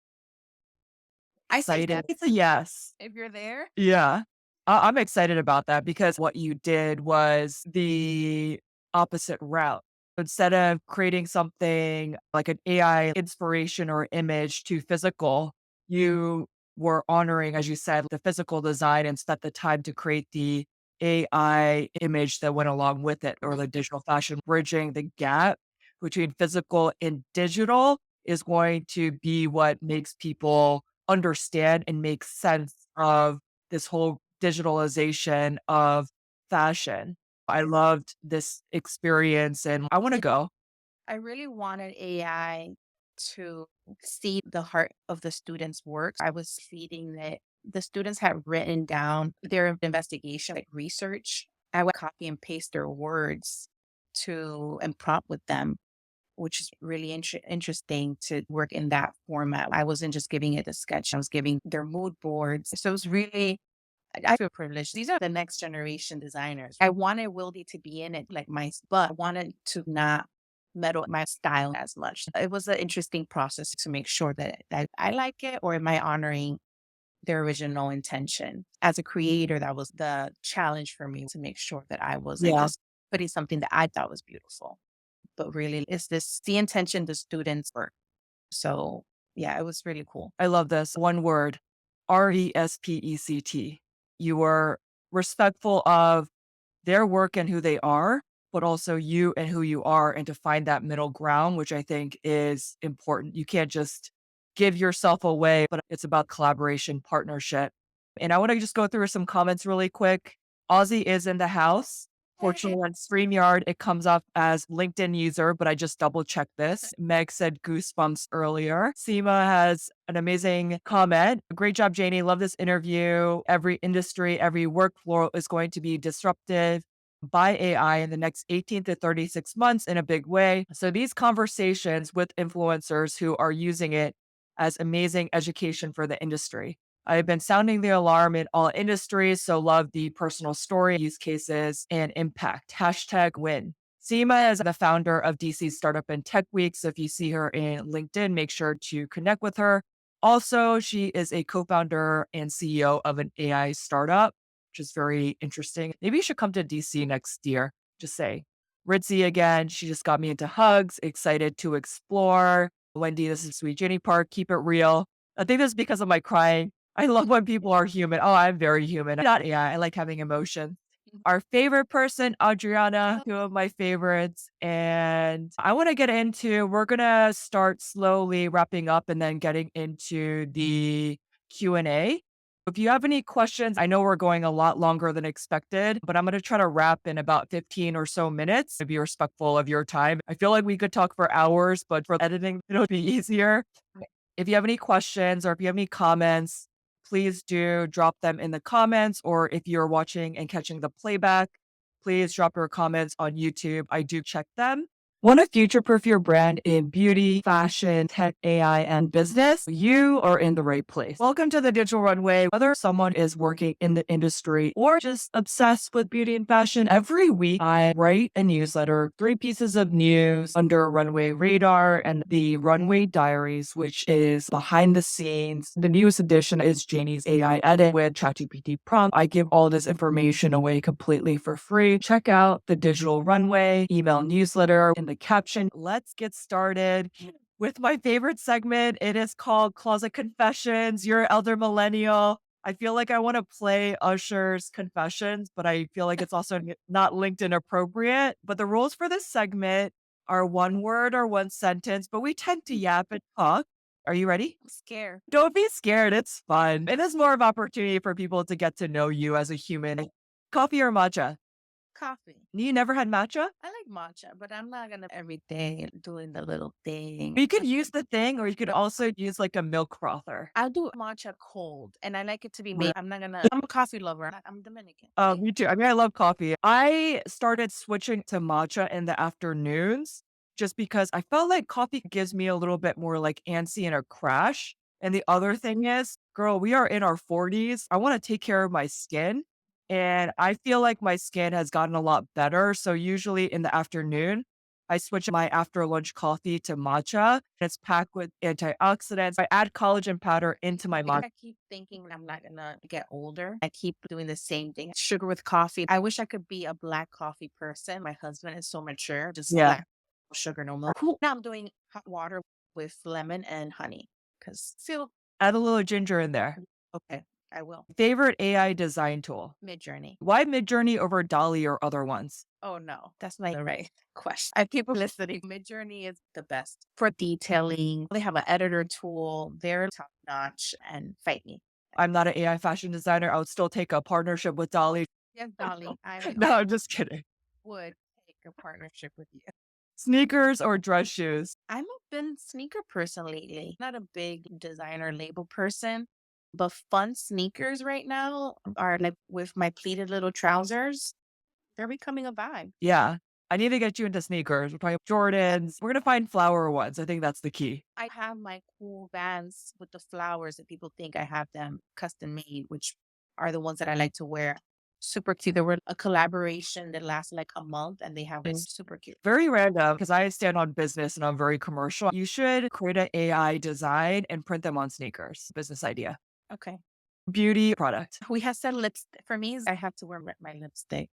Speaker 2: I say
Speaker 1: Exciting.
Speaker 2: yes
Speaker 1: It's a yes.
Speaker 2: if you're there.
Speaker 1: Yeah. I'm excited about that because what you did was the opposite route. Instead of creating something like an AI inspiration or image to physical, you were honoring, as you said, the physical design and spent the time to create the AI image that went along with it or the digital fashion. Bridging the gap between physical and digital is going to be what makes people understand and make sense of this whole digitalization of fashion. I loved this experience and I wanna go.
Speaker 2: I really wanted AI to see the heart of the students' work. I was feeding that the students had written down their investigation, like research. I would copy and paste their words to and prompt with them, which is really interesting to work in that format. I wasn't just giving it a sketch, I was giving their mood boards. So it was really, I feel privileged. These are the next generation designers. I wanted Wildy to be in it, like but I wanted to not meddle my style as much. It was an interesting process to make sure that I like it, or am I honoring their original intention? As a creator, that was the challenge for me, to make sure that I wasn't
Speaker 1: Yeah,
Speaker 2: just putting something that I thought was beautiful, but really is this the intention the students work. So yeah, it was really cool.
Speaker 1: I love this. One word, RESPECT. You were respectful of their work and who they are, but also you and who you are, and to find that middle ground, which I think is important. You can't just give yourself away, but it's about collaboration, partnership. And I want to just go through some comments really quick. Aussie is in the house. Fortunately, on StreamYard, it comes up as LinkedIn user, but I just double checked this. Meg said goosebumps earlier. Seema has an amazing comment. Great job, Janey. Love this interview. Every industry, every workflow is going to be disrupted by AI in the next 18 to 36 months in a big way. So these conversations with influencers who are using it as amazing education for the industry. I've been sounding the alarm in all industries, so love the personal story, use cases, and impact. Hashtag win. Seema is the founder of DC's Startup and Tech Week. So if you see her in LinkedIn, make sure to connect with her. Also, she is a co-founder and CEO of an AI startup, which is very interesting. Maybe you should come to DC next year. Just say. Ritzy again, she just got me into hugs, excited to explore. Wendy, this is sweet. Janey Park, keep it real. I think that's because of my crying. I love when people are human. Oh, I'm very human. Not AI. I like having emotion. Our favorite person, Adriana, two of my favorites. And I want to get into, we're going to start slowly wrapping up and then getting into the Q&A. If you have any questions, I know we're going a lot longer than expected, but I'm going to try to wrap in about 15 or so minutes to be respectful of your time. I feel like we could talk for hours, but for editing, it'll be easier. If you have any questions or if you have any comments, please do drop them in the comments. Or if you're watching and catching the playback, please drop your comments on YouTube. I do check them. Want to future proof your brand in beauty, fashion, tech, AI, and business? You are in the right place. Welcome to the Digital Runway. Whether someone is working in the industry or just obsessed with beauty and fashion, every week I write a newsletter, 3 pieces of news under Runway Radar and the Runway Diaries, which is behind the scenes. The newest edition is Janey's AI edit with ChatGPT prompt. I give all this information away completely for free. Check out the Digital Runway email newsletter in the caption. Let's get started with my favorite segment. It is called Closet Confessions. You're an elder millennial. I feel like I want to play Usher's Confessions, but I feel like it's also not LinkedIn appropriate. But the rules for this segment are 1 word or 1 sentence, but we tend to yap and talk. Are you ready?
Speaker 2: I'm scared.
Speaker 1: Don't be scared. It's fun. It is more of opportunity for people to get to know you as a human. Coffee or matcha?
Speaker 2: Coffee.
Speaker 1: You never had matcha?
Speaker 2: I like matcha, but I'm not gonna every day doing the little thing.
Speaker 1: You could use the thing, or you could also use like a milk frother.
Speaker 2: I'll do matcha cold, and I like it to be
Speaker 1: Re-
Speaker 2: made. I'm not gonna. I'm a coffee lover. I'm Dominican.
Speaker 1: Me too. I mean, I love coffee. I started switching to matcha in the afternoons just because I felt like coffee gives me a little bit more like antsy and a crash. And the other thing is, girl, we are in our 40s. I want to take care of my skin. And I feel like my skin has gotten a lot better. So usually in the afternoon, I switch my after lunch coffee to matcha. It's packed with antioxidants. I add collagen powder into my matcha.
Speaker 2: I keep thinking I'm not gonna get older. I keep doing the same thing. Sugar with coffee. I wish I could be a black coffee person. My husband is so mature, just
Speaker 1: Yeah.
Speaker 2: black, no sugar, no milk. Cool. Now I'm doing hot water with lemon and honey because feel
Speaker 1: Add a little ginger in there.
Speaker 2: okay. I will.
Speaker 1: Favorite AI design tool?
Speaker 2: Midjourney.
Speaker 1: Why Midjourney over Dolly or other ones?
Speaker 2: Oh no, that's not the right question. I people listening. Midjourney is the best for detailing. They have an editor tool. They're top notch and fight me.
Speaker 1: I'm not an AI fashion designer. I would still take a partnership with Dolly.
Speaker 2: Yes, Dolly. I
Speaker 1: No, I'm just kidding.
Speaker 2: would take a partnership with you.
Speaker 1: Sneakers or dress shoes?
Speaker 2: I'm a been sneaker person lately. Not a big designer label person, but fun sneakers right now are like with my pleated little trousers. They're becoming a vibe.
Speaker 1: Yeah. I need to get you into sneakers. We're talking Jordans. We're going to find flower ones. I think that's the key.
Speaker 2: I have my cool Vans with the flowers that people think I have them custom made, which are the ones that I like to wear. Super cute. They were a collaboration that lasted like a month and they have it super cute.
Speaker 1: Very random because I stand on business and I'm very commercial. You should create an AI design and print them on sneakers. Business idea.
Speaker 2: Okay.
Speaker 1: Beauty product.
Speaker 2: We have said lipstick. For me, I have to wear my lipstick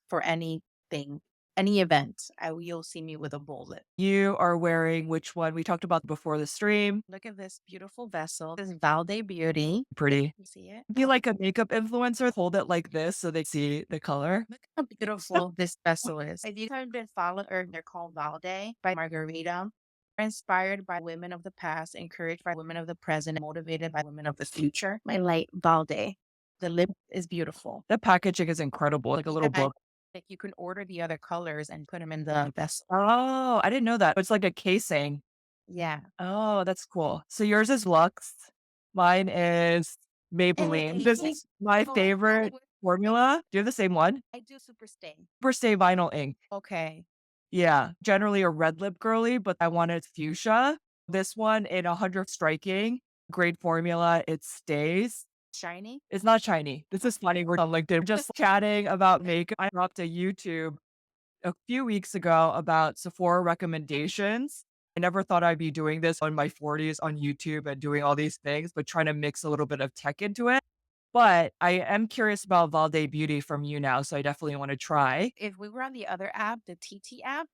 Speaker 2: for anything, any event. You'll see me with a bold lip.
Speaker 1: You are wearing which one? We talked about before the stream.
Speaker 2: Look at this beautiful vessel. This is Valde Beauty.
Speaker 1: Pretty.
Speaker 2: You see it?
Speaker 1: If you like a makeup influencer, hold it like this so they see the color.
Speaker 2: Look how beautiful this vessel is. If you haven't been followed, or they're called Valde by Margarita. Inspired by women of the past, encouraged by women of the present, motivated by women of the future. My light Valde. The lip is beautiful.
Speaker 1: The packaging is incredible, like a little
Speaker 2: Yeah,
Speaker 1: book.
Speaker 2: like you can order the other colors and put them in the vessel.
Speaker 1: Oh, I didn't know that. It's like a casing.
Speaker 2: Yeah.
Speaker 1: Oh, that's cool. So yours is Lux. Mine is Maybelline. This is my
Speaker 2: Oh,
Speaker 1: favorite formula. Do you have the same one?
Speaker 2: I do Super Stay.
Speaker 1: Super Stay Vinyl Ink.
Speaker 2: Okay.
Speaker 1: Yeah, generally a red lip girly, but I wanted fuchsia. This one in 100 striking. Great formula. It stays.
Speaker 2: Shiny.
Speaker 1: It's not shiny. This is funny. We're on LinkedIn just chatting about makeup. I dropped a YouTube a few weeks ago about Sephora recommendations. I never thought I'd be doing this in my 40s on YouTube and doing all these things, but trying to mix a little bit of tech into it. But I am curious about Valde Beauty from you now, so I definitely want to try.
Speaker 2: If we were on the other app, the TT app,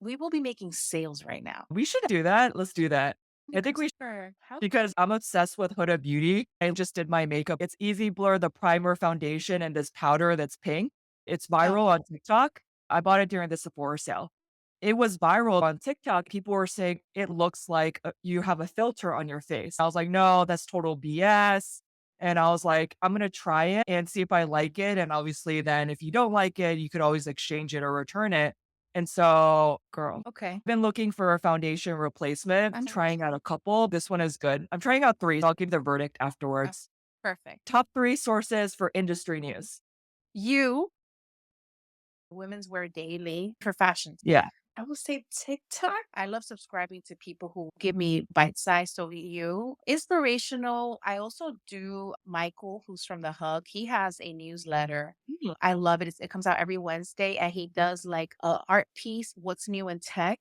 Speaker 2: we will be making sales right now.
Speaker 1: We should do that. Let's do that. I think we
Speaker 2: Sure. How
Speaker 1: because I'm obsessed with Huda Beauty. I just did my makeup. It's Easy Blur, the primer foundation, and this powder that's pink. It's viral on TikTok. I bought it during the Sephora sale. It was viral on TikTok. People were saying it looks like you have a filter on your face. I was like, no, that's total BS. And I was like, I'm going to try it and see if I like it. And obviously, then if you don't like it, you could always exchange it or return it. And so, girl,
Speaker 2: Okay.
Speaker 1: I've been looking for a foundation replacement. I'm trying out a couple. This one is good. I'm trying out three. So I'll give the verdict afterwards.
Speaker 2: Perfect.
Speaker 1: Top three sources for industry news.
Speaker 2: You, women's wear daily for fashion.
Speaker 1: Yeah.
Speaker 2: I will say TikTok. I love subscribing to people who give me bite size. So you, inspirational. I also do Michael, who's from The Hug. He has a newsletter. I love it. It comes out every Wednesday, and he does like a art piece, what's new in tech,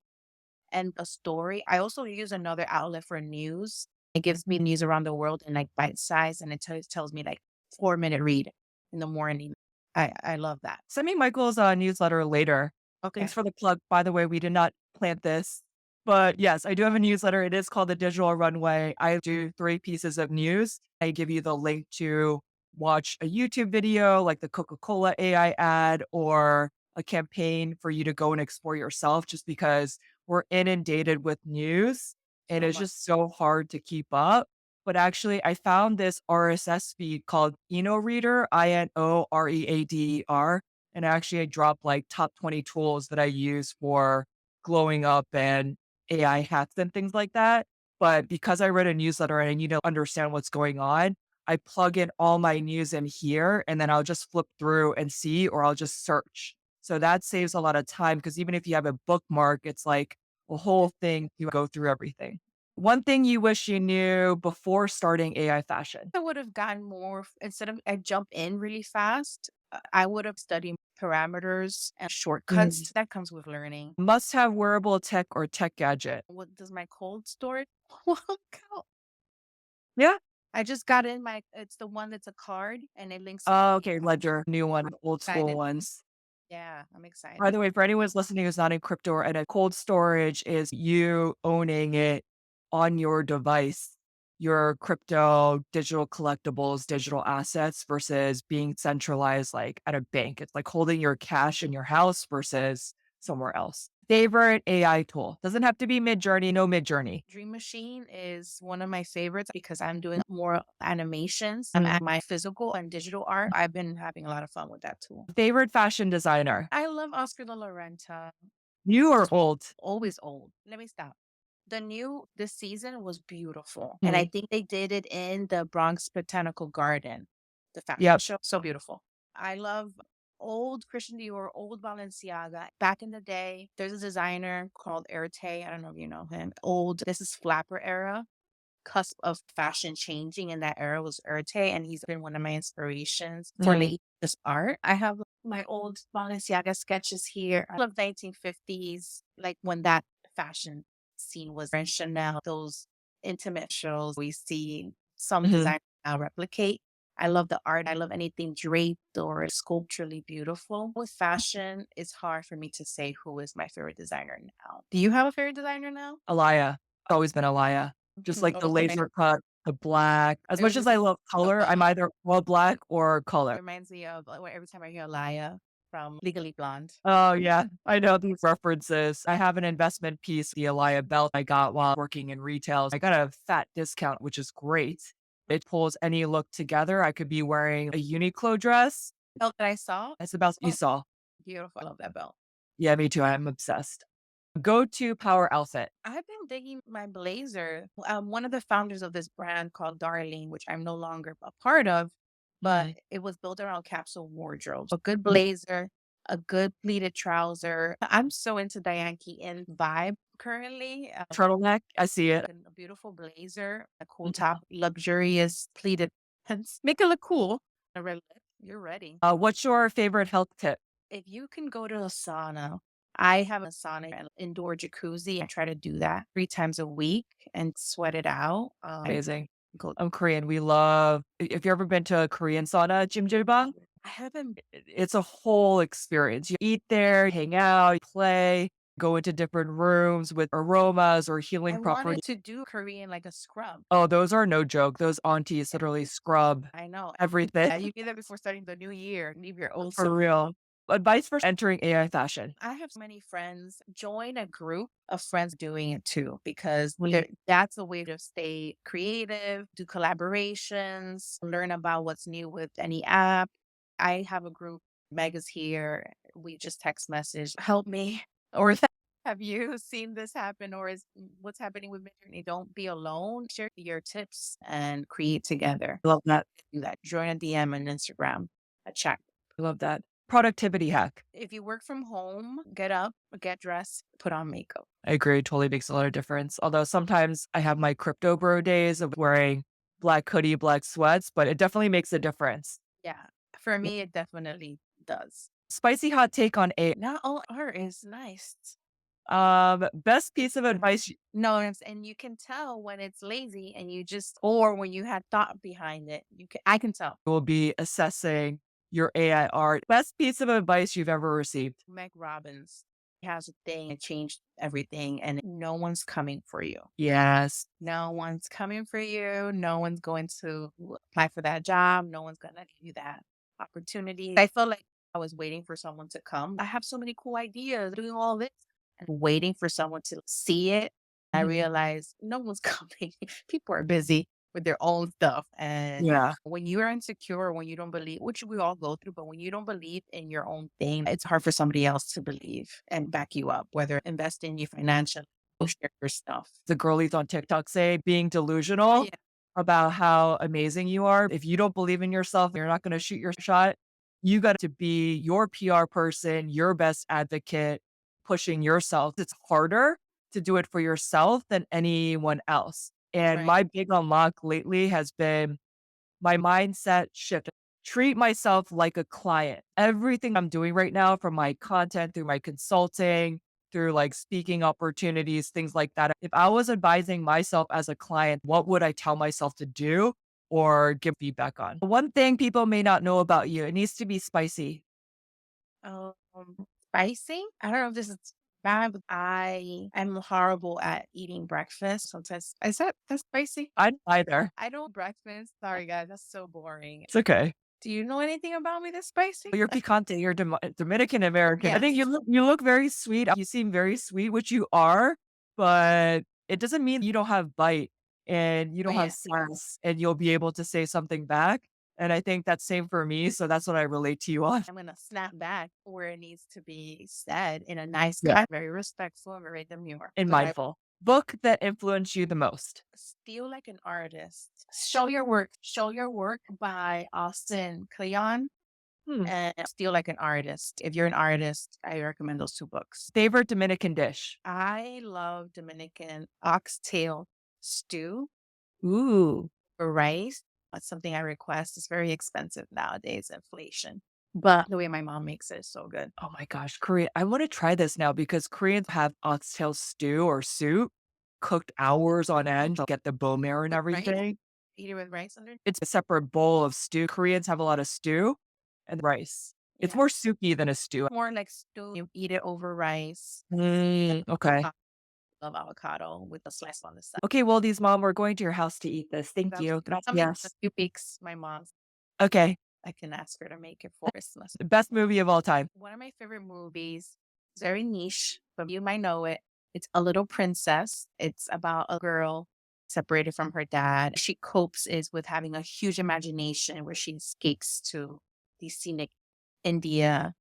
Speaker 2: and a story. I also use another outlet for news. It gives me news around the world in like bite size, and it tells me like 4 minute read in the morning. I love that.
Speaker 1: Send me Michael's newsletter later.
Speaker 2: Okay.
Speaker 1: Thanks for the plug. By the way, we did not plant this. But yes, I do have a newsletter. It is called the Digital Runway. I do three pieces of news. I give you the link to watch a YouTube video like the Coca-Cola AI ad or a campaign for you to go and explore yourself just because we're inundated with news and
Speaker 2: So
Speaker 1: it's
Speaker 2: much.
Speaker 1: just so hard to keep up. But actually, I found this RSS feed called InnoReader, INOREADER. And actually, I dropped like top 20 tools that I use for glowing up and AI hacks and things like that. But because I read a newsletter and I need to understand what's going on, I plug in all my news in here and then I'll just flip through and see, or I'll just search. So that saves a lot of time because even if you have a bookmark, it's like a whole thing to go through everything. One thing you wish you knew before starting AI fashion.
Speaker 2: I would have gotten more instead of I jump in really fast. I would have studied parameters and shortcuts that comes with learning.
Speaker 1: Must have wearable tech or tech gadget.
Speaker 2: What does my cold storage work out?
Speaker 1: Yeah.
Speaker 2: I just got in my it's the one that's a card and it links to
Speaker 1: Oh, okay. Ledger, new one, old school
Speaker 2: excited.
Speaker 1: ones.
Speaker 2: Yeah, I'm
Speaker 1: By
Speaker 2: excited.
Speaker 1: the way, for anyone who's listening who's not in crypto or in a cold storage is you owning it on your device, your crypto, digital collectibles, digital assets versus being centralized like at a bank. It's like holding your cash in your house versus somewhere else. Favorite AI tool. Doesn't have to be Mid Journey, no Mid Journey.
Speaker 2: Dream Machine is one of my favorites because I'm doing more animations. I'm at my physical and digital art. I've been having a lot of fun with that tool.
Speaker 1: Favorite fashion designer.
Speaker 2: I love Oscar de la Renta.
Speaker 1: New or old?
Speaker 2: Always old. Let me stop. The new this season was beautiful. And I think they did it in the Bronx Botanical Garden, the fashion
Speaker 1: Yep.
Speaker 2: show. So beautiful. I love old Christian Dior, old Balenciaga. Back in the day, there's a designer called Erte. I don't know if you know him. Old, this is flapper era. Cusp of fashion changing in that era was Erte, and he's been one of my inspirations for this art. I have my old Balenciaga sketches here. I love 1950s, like when that fashion scene was in Chanel, those intimate shows we see some designers now replicate. I love the art. I love anything draped or sculpturally beautiful. With fashion, it's hard for me to say who is my favorite designer now. Do you have a favorite designer now?
Speaker 1: Alaya. Always been Alaya. Just like the
Speaker 2: Okay.
Speaker 1: laser cut, the black. As much as
Speaker 2: There's
Speaker 1: I love color, I'm either all black or color.
Speaker 2: reminds me of every time I hear Alaya from Legally Blonde.
Speaker 1: Oh, yeah. I know these references. I have an investment piece, the Alaya belt I got while working in retail. I got a fat discount, which is great. It pulls any look together. I could be wearing a Uniqlo dress.
Speaker 2: Belt that I saw.
Speaker 1: That's about you
Speaker 2: Oh,
Speaker 1: saw.
Speaker 2: beautiful. I love that belt.
Speaker 1: Yeah, me too. I'm obsessed. Go-to power outfit.
Speaker 2: I've been digging my blazer. One of the founders of this brand called Darling, which I'm no longer a part of, but it was built around capsule wardrobes. A good blazer, a good pleated trouser. I'm so into Diane Keaton vibe currently.
Speaker 1: Turtleneck. I see it.
Speaker 2: A beautiful blazer, a cool top, luxurious pleated pants. Make it look cool. A red lip. You're ready.
Speaker 1: What's your favorite health tip?
Speaker 2: If you can go to a sauna, I have a sauna and indoor jacuzzi. I try to do that 3 times a week and sweat it out.
Speaker 1: Amazing.
Speaker 2: Go.
Speaker 1: I'm Korean. We love, if you've ever been to a Korean sauna, jjimjilbang,
Speaker 2: I haven't.
Speaker 1: it's a whole experience. You eat there, hang out, play, go into different rooms with aromas or
Speaker 2: I
Speaker 1: healing
Speaker 2: wanted
Speaker 1: properties.
Speaker 2: to do Korean like a scrub.
Speaker 1: Oh, those are no joke. Those aunties literally scrub
Speaker 2: I know. Yeah,
Speaker 1: everything
Speaker 2: you do that before starting the new year. Leave your old
Speaker 1: for real. Advice for entering AI fashion.
Speaker 2: I have so many friends. Join a group of friends doing it too, because that's a way to stay creative, do collaborations, learn about what's new with any app. I have a group, Meg is here. We just text message, help me. Or have you seen this happen, or is what's happening with Midjourney? Don't be alone. Share your tips and create together.
Speaker 1: I love that.
Speaker 2: Do that. Join a DM on Instagram, a chat.
Speaker 1: I love that. Productivity hack.
Speaker 2: If you work from home, get up, get dressed, put on makeup.
Speaker 1: I agree. Totally makes a lot of difference. Although sometimes I have my crypto bro days of wearing black hoodie, black sweats, but it definitely makes a difference.
Speaker 2: Yeah. For me, it definitely does.
Speaker 1: Spicy hot take on AI.
Speaker 2: Not all art is nice.
Speaker 1: Best piece of advice
Speaker 2: No, and you can tell when it's lazy and or when you had thought behind it. I can tell.
Speaker 1: will be assessing your AI art. Best piece of advice you've ever received.
Speaker 2: Meg Robbins has a thing that changed everything, and no one's coming for you.
Speaker 1: Yes.
Speaker 2: No one's coming for you. No one's going to apply for that job. No one's going to give you that opportunity. I felt like I was waiting for someone to come. I have so many cool ideas doing all this and waiting for someone to see it. I
Speaker 1: Mhm.
Speaker 2: realized no one's coming. People are busy with their own stuff. And
Speaker 1: Yeah.
Speaker 2: when you're insecure, when you don't believe, which we all go through, but when you don't believe in your own thing, it's hard for somebody else to believe and back you up, whether invest in you financially or share your stuff.
Speaker 1: The girlies on TikTok say being delusional
Speaker 2: Yeah.
Speaker 1: about how amazing you are. If you don't believe in yourself, you're not going to shoot your shot. You got to be your PR person, your best advocate, pushing yourself. It's harder to do it for yourself than anyone else. And
Speaker 2: Right.
Speaker 1: my big unlock lately has been my mindset shift. Treat myself like a client. Everything I'm doing right now, from my content through my consulting, through like speaking opportunities, things like that. If I was advising myself as a client, what would I tell myself to do or give feedback on? One thing people may not know about you, it needs to be spicy.
Speaker 2: Um, Spicy? I don't know if this is bad, but I am horrible at eating breakfast. Sometimes that's spicy?
Speaker 1: I don't either.
Speaker 2: I don't breakfast. Sorry guys, that's so boring.
Speaker 1: It's okay.
Speaker 2: Do you know anything about me that's spicy?
Speaker 1: You're picante. You're Dominican-American. I think
Speaker 2: Yes.
Speaker 1: you look very sweet. You seem very sweet, which you are, but it doesn't mean you don't have bite and you
Speaker 2: Oh
Speaker 1: don't have
Speaker 2: yeah.
Speaker 1: sass and you'll be able to say something back. And I think that's same for me. So that's what I relate to you on.
Speaker 2: I'm gonna snap back where it needs to be said in a nice,
Speaker 1: Yeah.
Speaker 2: kind, very respectful, and very demure.
Speaker 1: And
Speaker 2: But I
Speaker 1: mindful. Book that influenced you the most.
Speaker 2: Steal Like an Artist. Show Your Work. Show Your Work by Austin Kleon.
Speaker 1: Hmm.
Speaker 2: And Steal Like an Artist. If you're an artist, I recommend those two books.
Speaker 1: Favorite Dominican dish.
Speaker 2: I love Dominican oxtail stew
Speaker 1: Ooh.
Speaker 2: or rice. That's something I request. It's very expensive nowadays, inflation. But the way my mom makes it is so good.
Speaker 1: Oh my gosh, Korean. I want to try this now because Koreans have oxtail stew or soup cooked hours on end to get the bone marrow and
Speaker 2: With rice?
Speaker 1: everything.
Speaker 2: Eat it with rice under.
Speaker 1: It's a separate bowl of stew. Koreans have a lot of stew and rice. It's
Speaker 2: Yeah.
Speaker 1: more soupy than a stew.
Speaker 2: More like stew. You eat it over rice.
Speaker 1: Okay.
Speaker 2: Love avocado with a slice on the side.
Speaker 1: Okay, Wildy's mom, we're going to your house to eat this. Thank you.
Speaker 2: Coming in a
Speaker 1: Gracias.
Speaker 2: few weeks, my mom's.
Speaker 1: Okay.
Speaker 2: I can ask her to make it for Christmas.
Speaker 1: The best movie of all time.
Speaker 2: One of my favorite movies, it's very niche, but you might know it. It's A Little Princess. It's about a girl separated from her dad. She copes is with having a huge imagination where she escapes to the scenic India.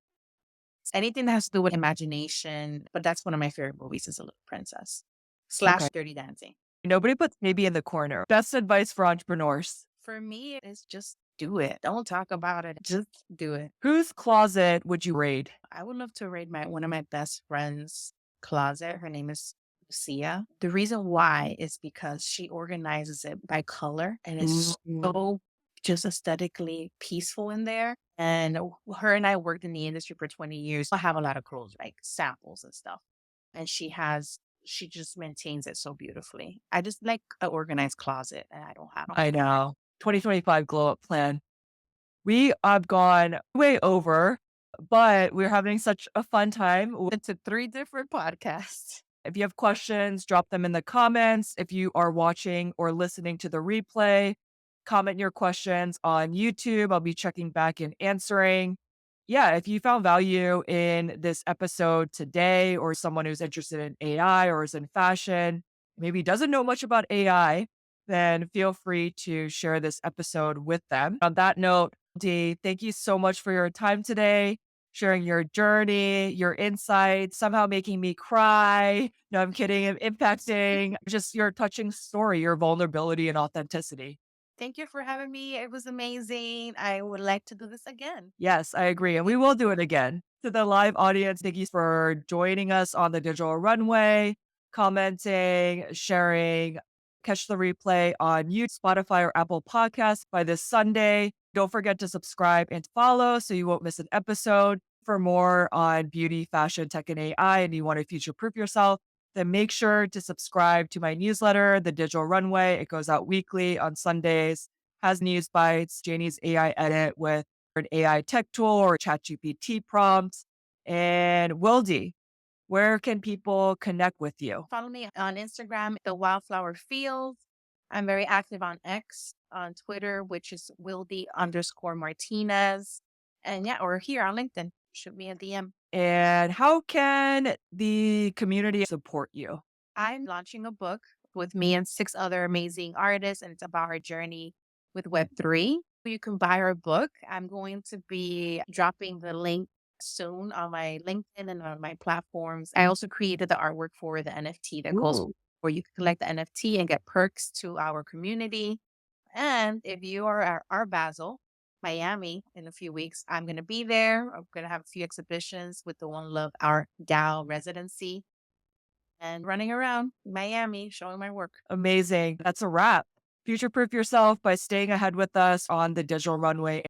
Speaker 2: Anything that has to do with imagination, but that's one of my favorite movies is A Little Princess slash
Speaker 1: Okay.
Speaker 2: Dirty Dancing.
Speaker 1: Nobody puts maybe in the corner. Best advice for entrepreneurs.
Speaker 2: For me, it's just do it. Don't talk about it. Just do it.
Speaker 1: Whose closet would you raid?
Speaker 2: I would love to raid one of my best friends' closet. Her name is Lucia. The reason why is because she organizes it by color and it's so just aesthetically peaceful in there. And her and I worked in the industry for 20 years. I have a lot of clothes, like samples and stuff. And she just maintains it so beautifully. I just like an organized closet and I don't have
Speaker 1: I know. 2025 glow up plan. We have gone way over, but we're having such a fun time.
Speaker 2: into 3 different podcasts.
Speaker 1: If you have questions, drop them in the comments. If you are watching or listening to the replay, comment your questions on YouTube. I'll be checking back and answering. Yeah, if you found value in this episode today, or someone who's interested in AI or is in fashion, maybe doesn't know much about AI, then feel free to share this episode with them. On that note, Dee, thank you so much for your time today, sharing your journey, your insights, somehow making me cry. No, I'm kidding. Impacting just your touching story, your vulnerability and authenticity.
Speaker 2: Thank you for having me. It was amazing. I would like to do this again.
Speaker 1: Yes, I agree. And we will do it again. To the live audience, thank you for joining us on the Digital Runway, commenting, sharing. Catch the replay on YouTube, Spotify, or Apple Podcasts by this Sunday. Don't forget to subscribe and follow so you won't miss an episode. For more on beauty, fashion, tech, and AI, and you want to future proof yourself, then make sure to subscribe to my newsletter, The Digital Runway. It goes out weekly on Sundays, has news bites, Janey's AI edit with an AI tech tool or ChatGPT prompts. And Wildy, where can people connect with you?
Speaker 2: Follow me on Instagram, the Wildflower Fields. I'm very active on X, on Twitter, which is Wildy_Martinez. And yeah, or here on LinkedIn. Shoot me a DM.
Speaker 1: And how can the community support you?
Speaker 2: I'm launching a book with me and six other amazing artists, and it's about our journey with Web3. You can buy our book. I'm going to be dropping the link soon on my LinkedIn and on my platforms. I also created the artwork for the NFT that goes
Speaker 1: Ooh,
Speaker 2: where you can collect the NFT and get perks to our community. And if you are our Basel, Miami, in a few weeks, I'm going to be there. I'm going to have a few exhibitions with the One Love Art DAO residency and running around Miami showing my work.
Speaker 1: amazing. That's a wrap. Future proof yourself by staying ahead with us on the Digital Runway